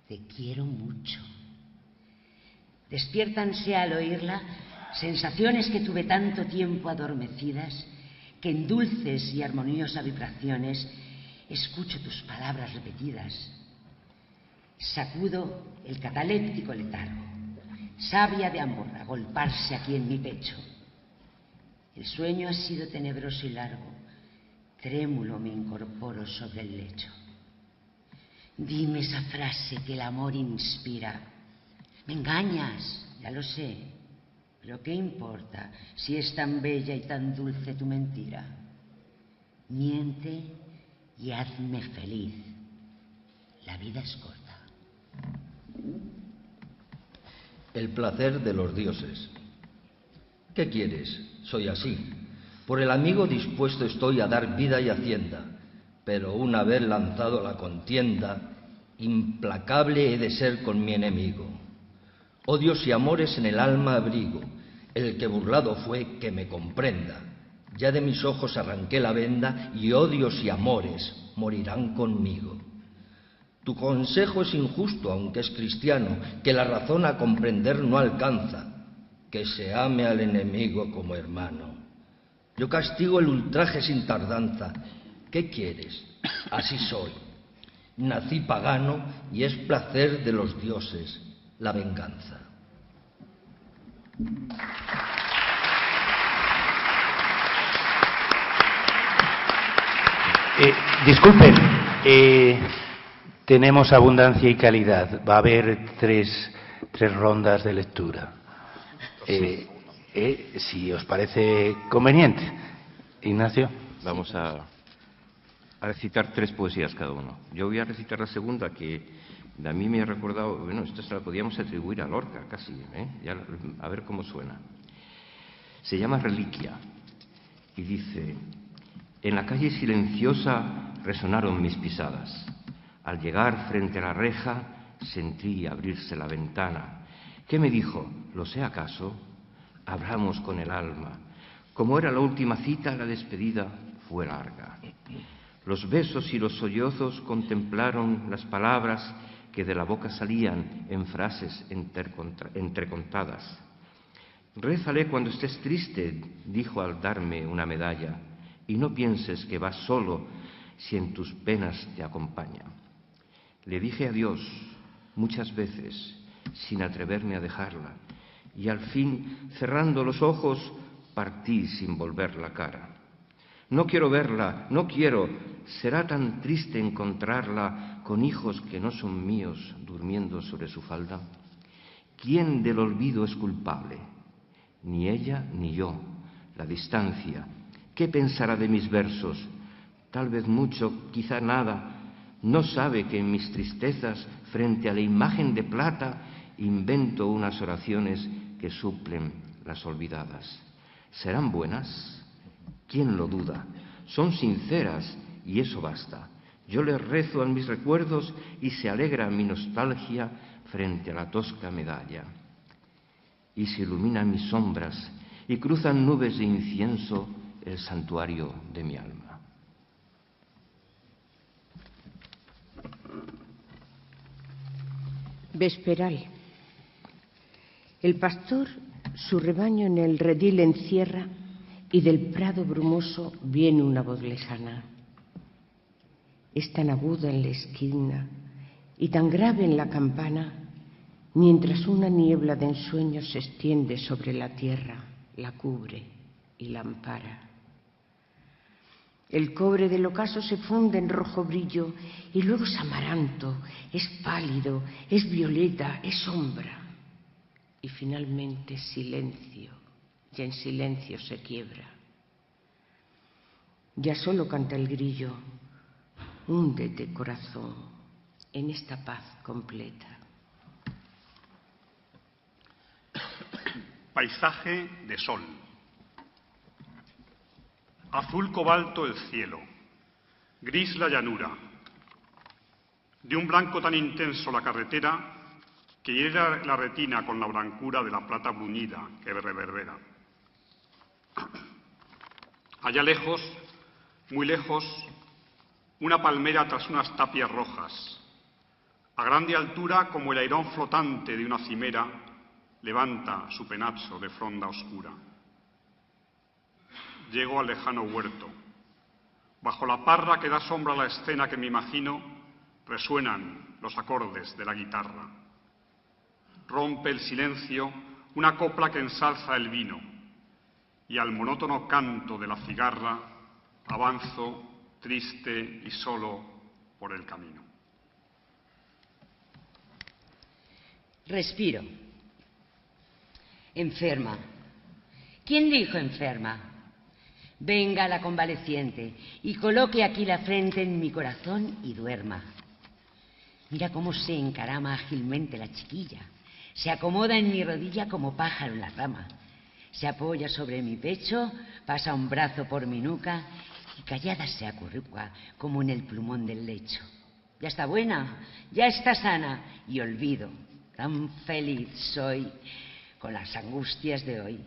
te quiero mucho. Despiértanse al oírla sensaciones que tuve tanto tiempo adormecidas, que en dulces y armoniosas vibraciones escucho tus palabras repetidas. Sacudo el cataléptico letargo, savia de amor agolparse aquí en mi pecho. El sueño ha sido tenebroso y largo, trémulo me incorporo sobre el lecho. Dime esa frase que el amor inspira. Me engañas, ya lo sé, pero ¿qué importa si es tan bella y tan dulce tu mentira? Miente y hazme feliz. La vida es corta. El placer de los dioses. ¿Qué quieres? Soy así. Por el amigo dispuesto estoy a dar vida y hacienda, pero una vez lanzado a la contienda, implacable he de ser con mi enemigo. Odios y amores en el alma abrigo, el que burlado fue que me comprenda. Ya de mis ojos arranqué la venda y odios y amores morirán conmigo. Tu consejo es injusto, aunque es cristiano, que la razón a comprender no alcanza, que se ame al enemigo como hermano. Yo castigo el ultraje sin tardanza. ¿Qué quieres? Así soy. Nací pagano y es placer de los dioses la venganza. Disculpen, tenemos abundancia y calidad. Va a haber tres rondas de lectura. Si os parece conveniente. Ignacio. Vamos a recitar 3 poesías cada uno. Yo voy a recitar la segunda, que a mí me ha recordado, bueno, esto se la podíamos atribuir a Lorca casi, ya, a ver cómo suena. Se llama Reliquia y dice: en la calle silenciosa resonaron mis pisadas. Al llegar frente a la reja sentí abrirse la ventana. ¿Qué me dijo? ¿Lo sé acaso? Hablamos con el alma. Como era la última cita, la despedida fue larga. Los besos y los sollozos contemplaron las palabras que de la boca salían en frases entrecontadas. «Rézale cuando estés triste», dijo al darme una medalla, «y no pienses que vas solo si en tus penas te acompaña». Le dije adiós muchas veces sin atreverme a dejarla, y al fin, cerrando los ojos, partí sin volver la cara. No quiero verla, no quiero, será tan triste encontrarla con hijos que no son míos durmiendo sobre su falda. ¿Quién del olvido es culpable? Ni ella ni yo, la distancia. ¿Qué pensará de mis versos? Tal vez mucho, quizá nada. No sabe que en mis tristezas, frente a la imagen de plata, invento unas oraciones que suplen las olvidadas. ¿Serán buenas? ¿Quién lo duda? Son sinceras y eso basta. Yo les rezo a mis recuerdos y se alegra mi nostalgia frente a la tosca medalla. Y se iluminan mis sombras y cruzan nubes de incienso el santuario de mi alma. Vesperal. El pastor su rebaño en el redil encierra y del prado brumoso viene una voz lejana. Es tan aguda en la esquina y tan grave en la campana, mientras una niebla de ensueño se extiende sobre la tierra, la cubre y la ampara. El cobre del ocaso se funde en rojo brillo y luego es amaranto, es pálido, es violeta, es sombra. Y finalmente silencio, y en silencio se quiebra. Ya solo canta el grillo, húndete corazón en esta paz completa. Paisaje de sol. Azul cobalto el cielo, gris la llanura, de un blanco tan intenso la carretera que hiere la retina con la blancura de la plata bruñida que reverbera. Allá lejos, muy lejos, una palmera tras unas tapias rojas. A grande altura, como el airón flotante de una cimera, levanta su penacho de fronda oscura. Llego al lejano huerto. Bajo la parra que da sombra a la escena que me imagino, resuenan los acordes de la guitarra. Rompe el silencio una copla que ensalza el vino, y al monótono canto de la cigarra avanzo triste y solo por el camino. Respiro. Enferma. ¿Quién dijo enferma? Venga la convaleciente y coloque aquí la frente en mi corazón y duerma. Mira cómo se encarama ágilmente la chiquilla. Se acomoda en mi rodilla como pájaro en la rama. Se apoya sobre mi pecho, pasa un brazo por mi nuca y callada se acurruca como en el plumón del lecho. Ya está buena, ya está sana y olvido. Tan feliz soy con las angustias de hoy,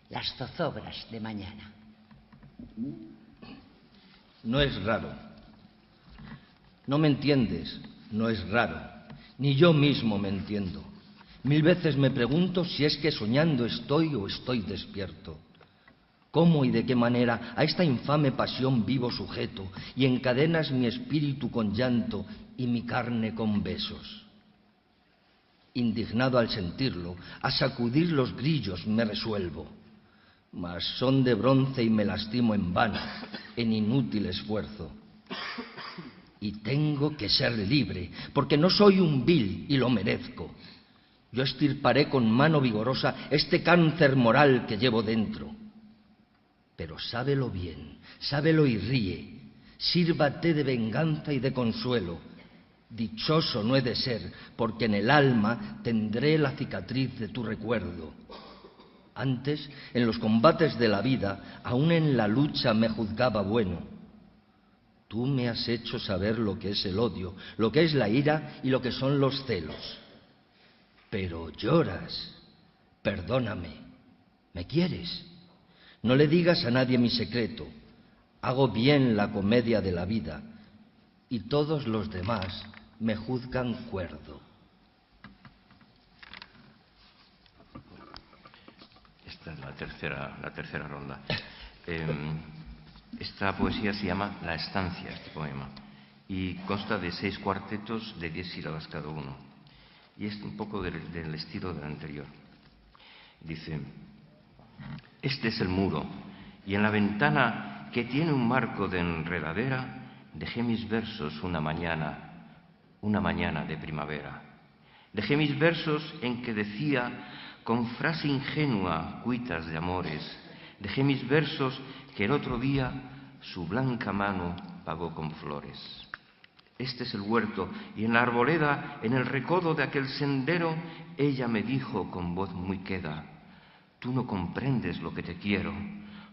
las zozobras de mañana. No es raro. No me entiendes, no es raro. Ni yo mismo me entiendo. 1000 veces me pregunto si es que soñando estoy o estoy despierto. ¿Cómo y de qué manera a esta infame pasión vivo sujeto y encadenas mi espíritu con llanto y mi carne con besos? Indignado al sentirlo, a sacudir los grillos me resuelvo. Mas son de bronce y me lastimo en vano, en inútil esfuerzo. Y tengo que ser libre, porque no soy un vil y lo merezco. Yo extirparé con mano vigorosa este cáncer moral que llevo dentro. Pero sábelo bien, sábelo y ríe, sírvate de venganza y de consuelo. Dichoso no he de ser, porque en el alma tendré la cicatriz de tu recuerdo. Antes, en los combates de la vida, aún en la lucha me juzgaba bueno. Tú me has hecho saber lo que es el odio, lo que es la ira y lo que son los celos. Pero lloras. Perdóname. ¿Me quieres? No le digas a nadie mi secreto. Hago bien la comedia de la vida y todos los demás me juzgan cuerdo. Esta es la tercera ronda. Esta poesía se llama La estancia, este poema, y consta de 6 cuartetos de 10 sílabas cada uno. Y es un poco del estilo del anterior. Dice: este es el muro, y en la ventana que tiene un marco de enredadera dejé mis versos una mañana de primavera. Dejé mis versos en que decía con frase ingenua cuitas de amores. Dejé mis versos que el otro día su blanca mano pagó con flores. Este es el huerto, y en la arboleda, en el recodo de aquel sendero, ella me dijo con voz muy queda: tú no comprendes lo que te quiero.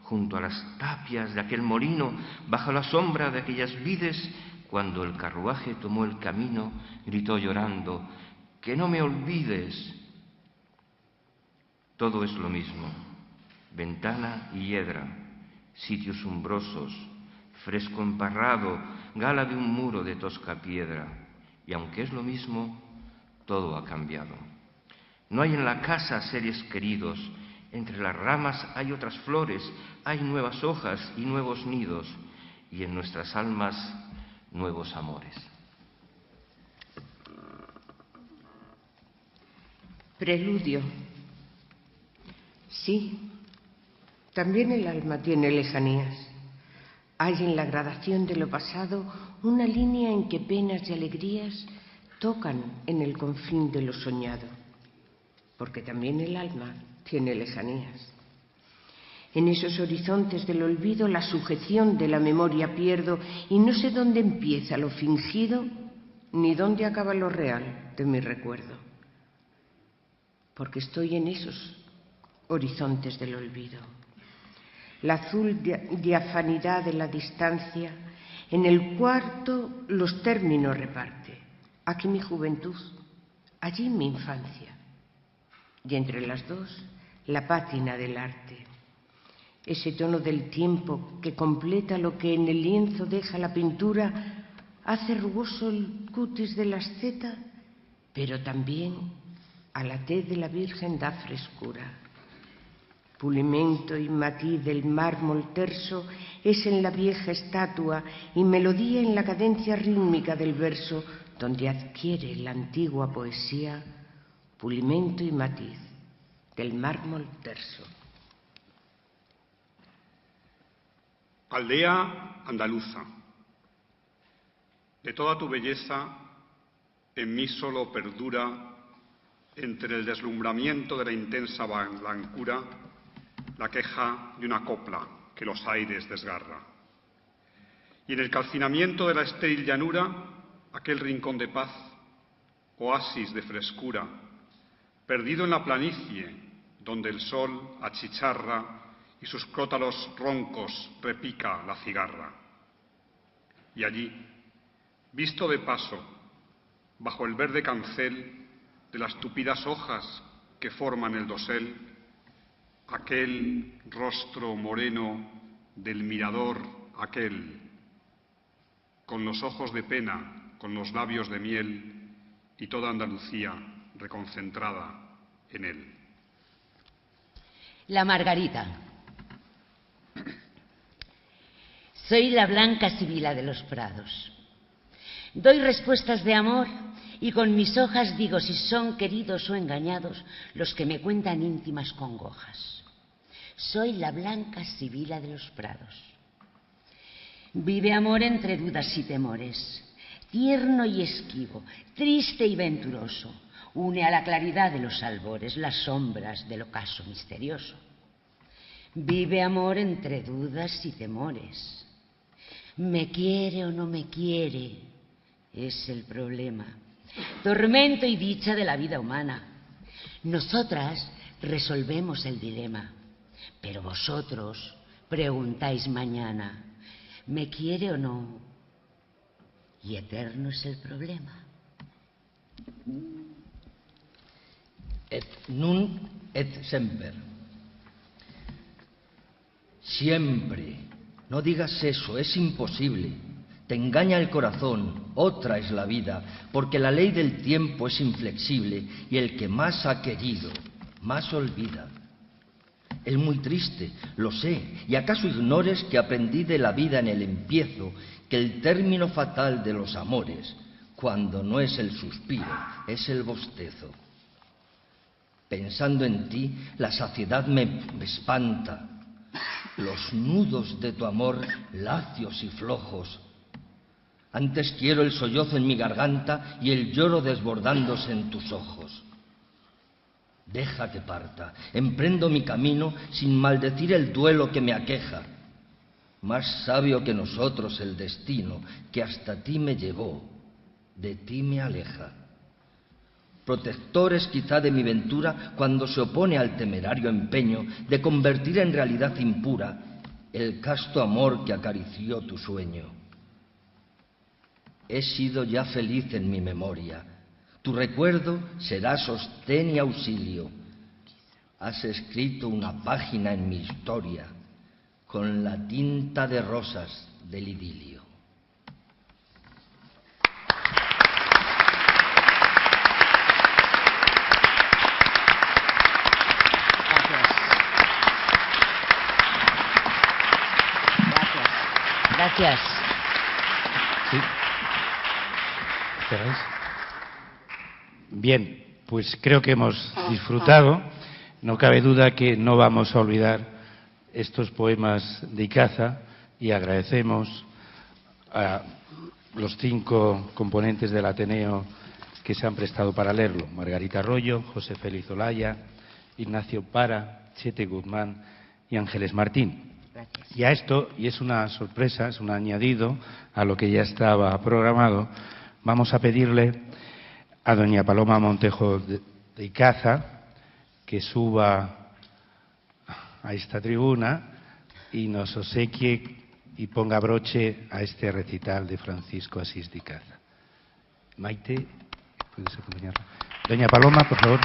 Junto a las tapias de aquel molino, bajo la sombra de aquellas vides, cuando el carruaje tomó el camino, gritó llorando: que no me olvides. Todo es lo mismo, ventana y hiedra, sitios umbrosos, fresco emparrado, gala de un muro de tosca piedra. Y aunque es lo mismo, todo ha cambiado. No hay en la casa seres queridos, entre las ramas hay otras flores, hay nuevas hojas y nuevos nidos, y en nuestras almas nuevos amores. Preludio. Sí, también el alma tiene lejanías. Hay en la gradación de lo pasado una línea en que penas y alegrías tocan en el confín de lo soñado, porque también el alma tiene lejanías. En esos horizontes del olvido la sujeción de la memoria pierdo y no sé dónde empieza lo fingido ni dónde acaba lo real de mi recuerdo, porque estoy en esos horizontes del olvido. La azul diafanidad de la distancia en el cuarto los términos reparte. Aquí mi juventud, allí mi infancia, y entre las dos la pátina del arte. Ese tono del tiempo que completa lo que en el lienzo deja la pintura, hace rugoso el cutis de la asceta, pero también a la tez de la Virgen da frescura. Pulimento y matiz del mármol terso es en la vieja estatua y melodía en la cadencia rítmica del verso, donde adquiere la antigua poesía pulimento y matiz del mármol terso. Aldea andaluza, de toda tu belleza en mí solo perdura, entre el deslumbramiento de la intensa blancura, la queja de una copla que los aires desgarra. Y en el calcinamiento de la estéril llanura, aquel rincón de paz, oasis de frescura, perdido en la planicie, donde el sol achicharra y sus crótalos roncos repica la cigarra. Y allí, visto de paso, bajo el verde cancel de las tupidas hojas que forman el dosel, aquel rostro moreno del mirador aquel, con los ojos de pena, con los labios de miel y toda Andalucía reconcentrada en él. La Margarita. Soy la blanca sibila de los prados. Doy respuestas de amor y con mis hojas digo si son queridos o engañados los que me cuentan íntimas congojas. Soy la blanca sibila de los prados. Vive amor entre dudas y temores, tierno y esquivo, triste y venturoso. Une a la claridad de los albores las sombras del ocaso misterioso. Vive amor entre dudas y temores. ¿Me quiere o no me quiere? Es el problema. Tormento y dicha de la vida humana. Nosotras resolvemos el dilema, pero vosotros preguntáis mañana, ¿me quiere o no? Y eterno es el problema. Et nun et semper. Siempre. No digas eso, es imposible. Te engaña el corazón, otra es la vida, porque la ley del tiempo es inflexible y el que más ha querido, más olvida. Es muy triste, lo sé, y acaso ignores que aprendí de la vida en el empiezo que el término fatal de los amores, cuando no es el suspiro, es el bostezo. Pensando en ti, la saciedad me espanta, los nudos de tu amor lacios y flojos. Antes quiero el sollozo en mi garganta y el lloro desbordándose en tus ojos. Deja que parta, emprendo mi camino sin maldecir el duelo que me aqueja. Más sabio que nosotros el destino, que hasta ti me llevó, de ti me aleja. Protectores quizá de mi ventura cuando se opone al temerario empeño de convertir en realidad impura el casto amor que acarició tu sueño. He sido ya feliz en mi memoria. Tu recuerdo será sostén y auxilio. Has escrito una página en mi historia con la tinta de rosas del idilio. Gracias. Sí. ¿Cerráis? Bien, pues creo que hemos disfrutado. No cabe duda que no vamos a olvidar estos poemas de Icaza y agradecemos a los 5 componentes del Ateneo que se han prestado para leerlo: Margarita Arroyo, José Félix Olaya, Ignacio Para, Chete Guzmán y Ángeles Martín. Gracias. Y a esto, y es una sorpresa, es un añadido a lo que ya estaba programado, vamos a pedirle a doña Paloma Montejo de Icaza que suba a esta tribuna y nos obsequie y ponga broche a este recital de Francisco Asís de Icaza. Maite, ¿puedes acompañarla? Doña Paloma, por favor.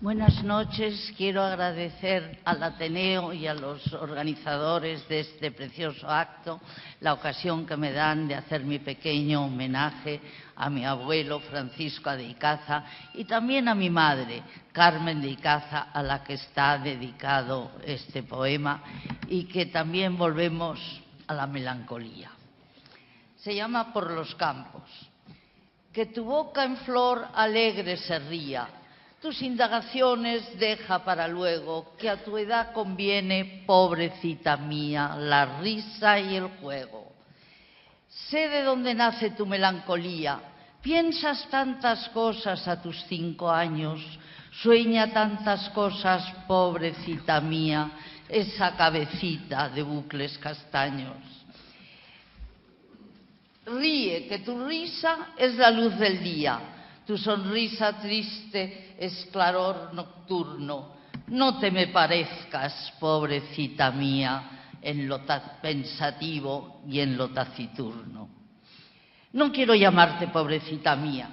Buenas noches. Quiero agradecer al Ateneo y a los organizadores de este precioso acto la ocasión que me dan de hacer mi pequeño homenaje a mi abuelo Francisco de Icaza y también a mi madre, Carmen de Icaza, a la que está dedicado este poema, y que también volvemos a la melancolía. Se llama Por los campos. Que tu boca en flor alegre se ría, tus indagaciones deja para luego, que a tu edad conviene, pobrecita mía, la risa y el juego. Sé de dónde nace tu melancolía, piensas tantas cosas a tus 5 años, sueña tantas cosas, pobrecita mía, esa cabecita de bucles castaños. Ríe, que tu risa es la luz del día, tu sonrisa triste es claror nocturno. No te me parezcas, pobrecita mía, en lo pensativo y en lo taciturno. No quiero llamarte pobrecita mía.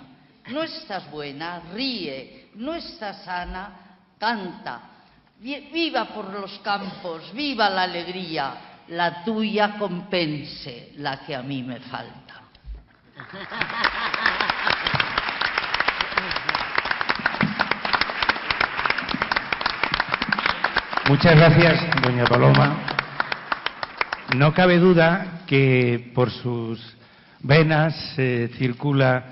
No estás buena, ríe. No estás sana, canta. Viva por los campos, viva la alegría. La tuya compense la que a mí me falta. Muchas gracias, doña Paloma. No cabe duda que por sus venas circula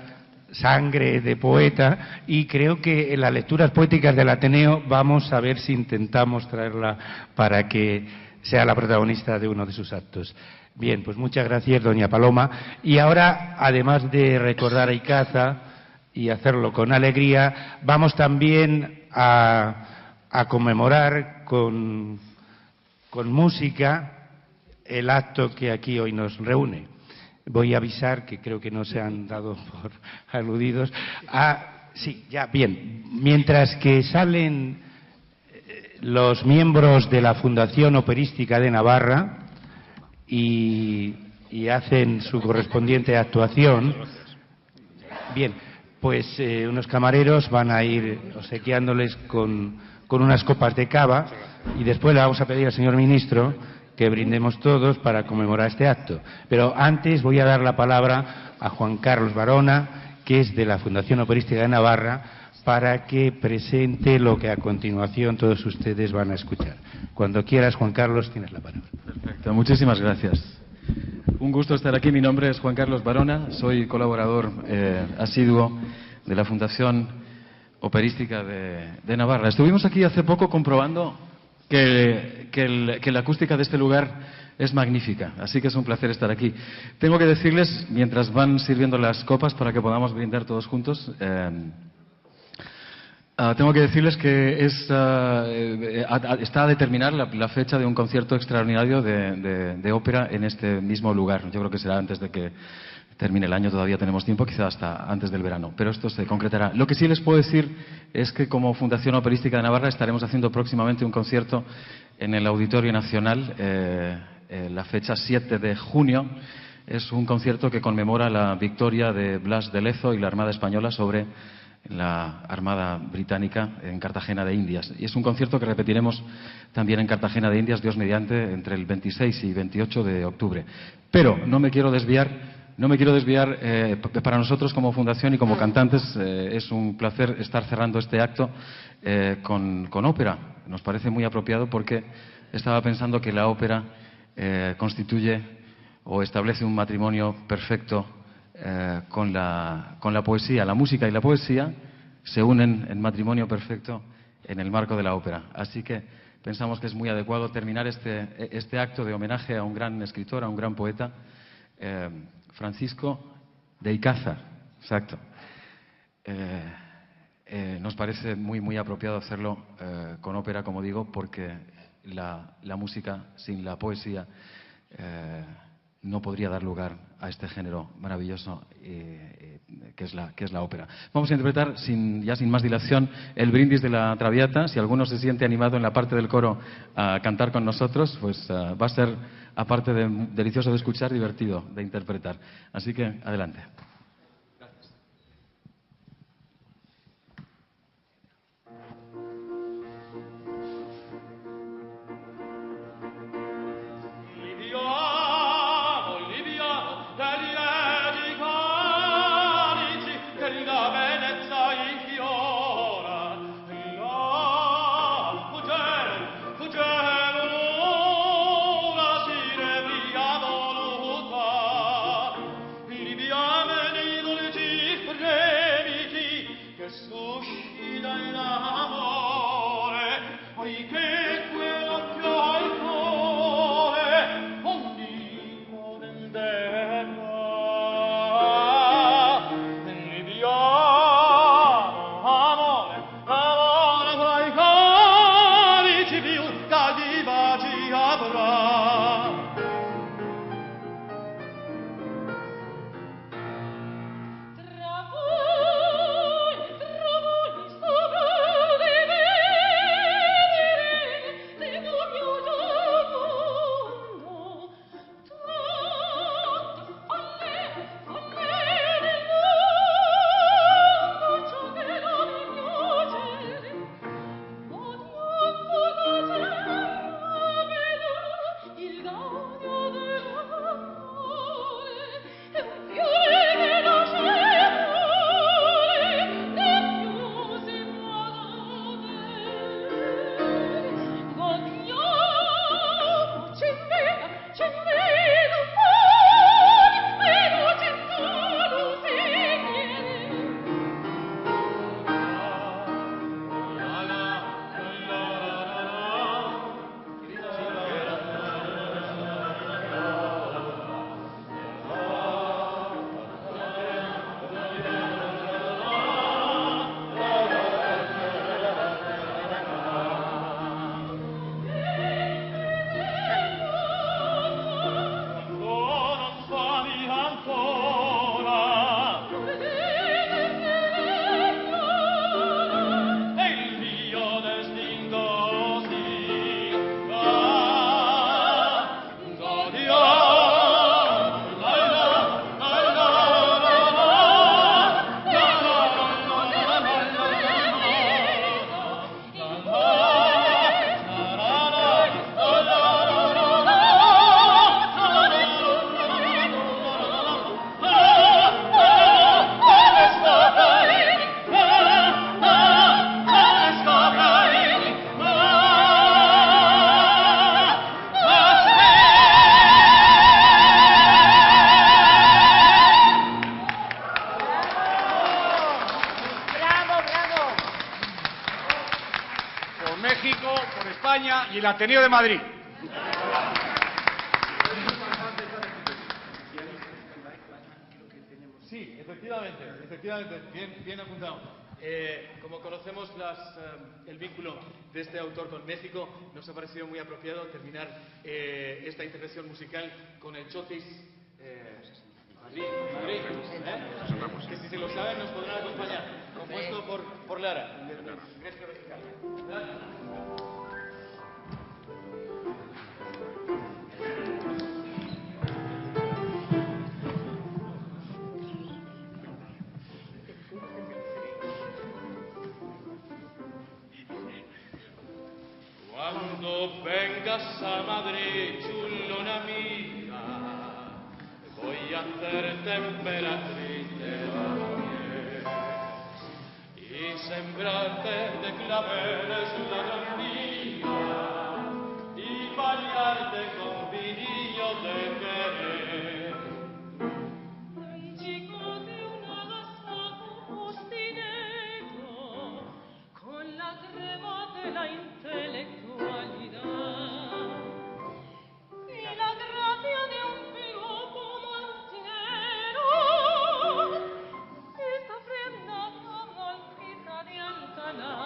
sangre de poeta, y creo que en las lecturas poéticas del Ateneo vamos a ver si intentamos traerla para que sea la protagonista de uno de sus actos. Bien, pues muchas gracias, doña Paloma. Y ahora, además de recordar a Icaza y hacerlo con alegría, vamos también a conmemorar con música el acto que aquí hoy nos reúne. Voy a avisar, que creo que no se han dado por aludidos. Sí, ya, bien. Mientras que salen los miembros de la Fundación Operística de Navarra y hacen su correspondiente actuación, bien, pues unos camareros van a ir obsequiándoles con unas copas de cava y después le vamos a pedir al señor ministro que brindemos todos para conmemorar este acto. Pero antes voy a dar la palabra a Juan Carlos Barona, que es de la Fundación Operística de Navarra, para que presente lo que a continuación todos ustedes van a escuchar. Cuando quieras, Juan Carlos, tienes la palabra. Perfecto, muchísimas gracias. Un gusto estar aquí. Mi nombre es Juan Carlos Barona, soy colaborador asiduo de la Fundación Operística de Navarra. Estuvimos aquí hace poco comprobando que la acústica de este lugar es magnífica, así que es un placer estar aquí. Tengo que decirles, mientras van sirviendo las copas para que podamos brindar todos juntos, tengo que decirles que está a determinar la fecha de un concierto extraordinario de ópera en este mismo lugar. Yo creo que será antes de que termine el año, todavía tenemos tiempo, quizá hasta antes del verano, pero esto se concretará. Lo que sí les puedo decir es que como Fundación Operística de Navarra estaremos haciendo próximamente un concierto en el Auditorio Nacional, la fecha 7 de junio. Es un concierto que conmemora la victoria de Blas de Lezo y la Armada Española sobre la Armada Británica en Cartagena de Indias. Y es un concierto que repetiremos también en Cartagena de Indias, Dios mediante, entre el 26 y 28 de octubre. Pero no me quiero desviar. Para nosotros como fundación y como cantantes es un placer estar cerrando este acto con ópera. Nos parece muy apropiado porque estaba pensando que la ópera constituye o establece un matrimonio perfecto con la poesía. La música y la poesía se unen en matrimonio perfecto en el marco de la ópera. Así que pensamos que es muy adecuado terminar este acto de homenaje a un gran escritor, a un gran poeta, Francisco de Icaza. Exacto. Nos parece muy apropiado hacerlo con ópera, como digo, porque la música sin la poesía no podría dar lugar a este género maravilloso que es la ópera. Vamos a interpretar, sin más dilación, el brindis de la Traviata. Si alguno se siente animado en la parte del coro a cantar con nosotros, pues va a ser, aparte de delicioso de escuchar, divertido de interpretar. Así que, adelante. Libiame México, por España y el Ateneo de Madrid. Sí, efectivamente, bien apuntado. Como conocemos el vínculo de este autor con México, nos ha parecido muy apropiado terminar esta intervención musical con el Chotis Madrid, que si se lo saben nos podrán acompañar, compuesto por Lara. Cuando vengas a Madrid, chulona mía, voy a hacerte emperatriz de la miel y sembrarte de claveles la granilla y bailarte con vinillo de querer. Chico de un agasajo obstinado, con la crema de la intelectualidad y la gracia de un piropo martinero, esta prenda cabalquita de Alcalá.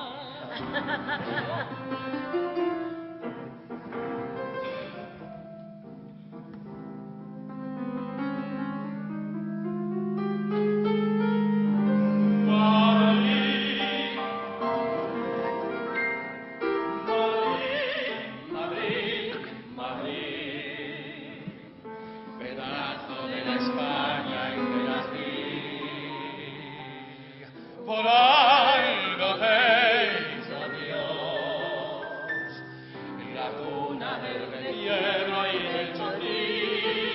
Por algo te hizo Dios, la cuna del relieve y del chotis.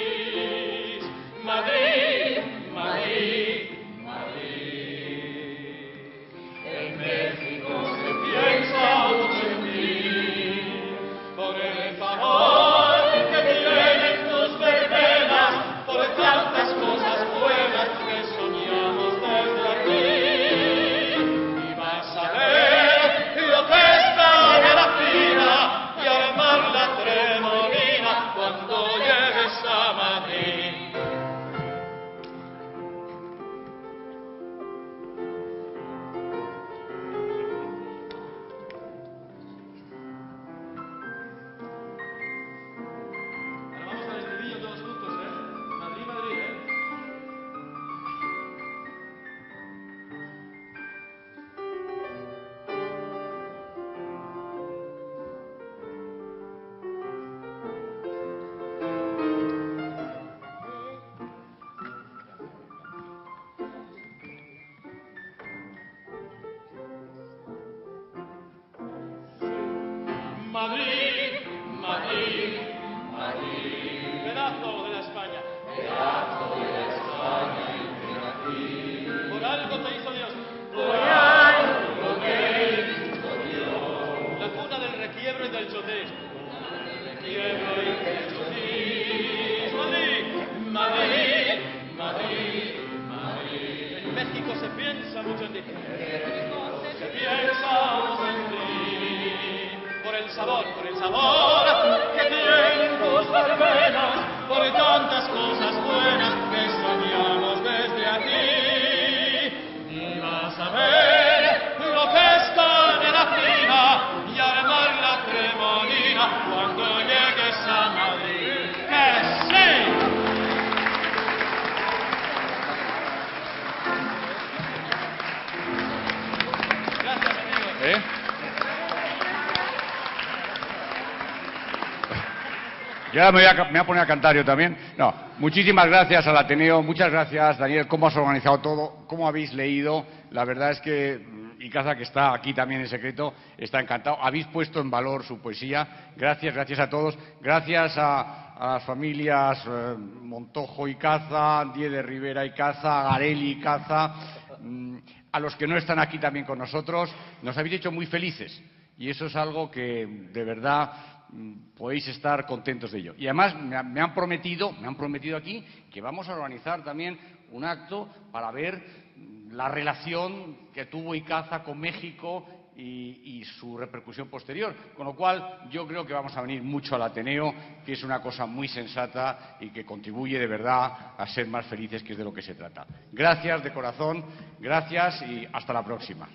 Madrid, Madrid, Madrid. En México se piensa mucho en ti, por el favor que tienen tus verbenas, por tantas cosas buenas que soñamos desde aquí. Madrid, Madrid, Madrid, pedazo de la España, pedazo de la España entera aquí. Por algo te hizo Dios, por algo te hizo Dios. La cuna del requiebro y del chotis, del requiebro y del chotis. Madrid, Madrid, Madrid, Madrid. En México se piensa mucho en ti, se piensa mucho en ti. Por el sabor que tienen tus verbenas, por tantas cosas buenas que soñamos desde aquí. Y vas a ver lo que está en la fina y armar la tremolina cuando llegues a Madrid. ¡Que sí! Gracias, amigos. Ya me voy a poner a cantar yo también. No, muchísimas gracias al Ateneo, muchas gracias, Daniel, cómo has organizado todo, cómo habéis leído. La verdad es que Icaza, que está aquí también en secreto, está encantado. Habéis puesto en valor su poesía. Gracias, gracias a todos. Gracias a las familias Montojo Icaza, Diez de Rivera Icaza, Garelli Icaza, a los que no están aquí también con nosotros. Nos habéis hecho muy felices y eso es algo que de verdad podéis estar contentos de ello. Y además me han prometido aquí que vamos a organizar también un acto para ver la relación que tuvo Icaza con México y su repercusión posterior. Con lo cual, yo creo que vamos a venir mucho al Ateneo, que es una cosa muy sensata y que contribuye de verdad a ser más felices, que es de lo que se trata. Gracias de corazón, gracias y hasta la próxima.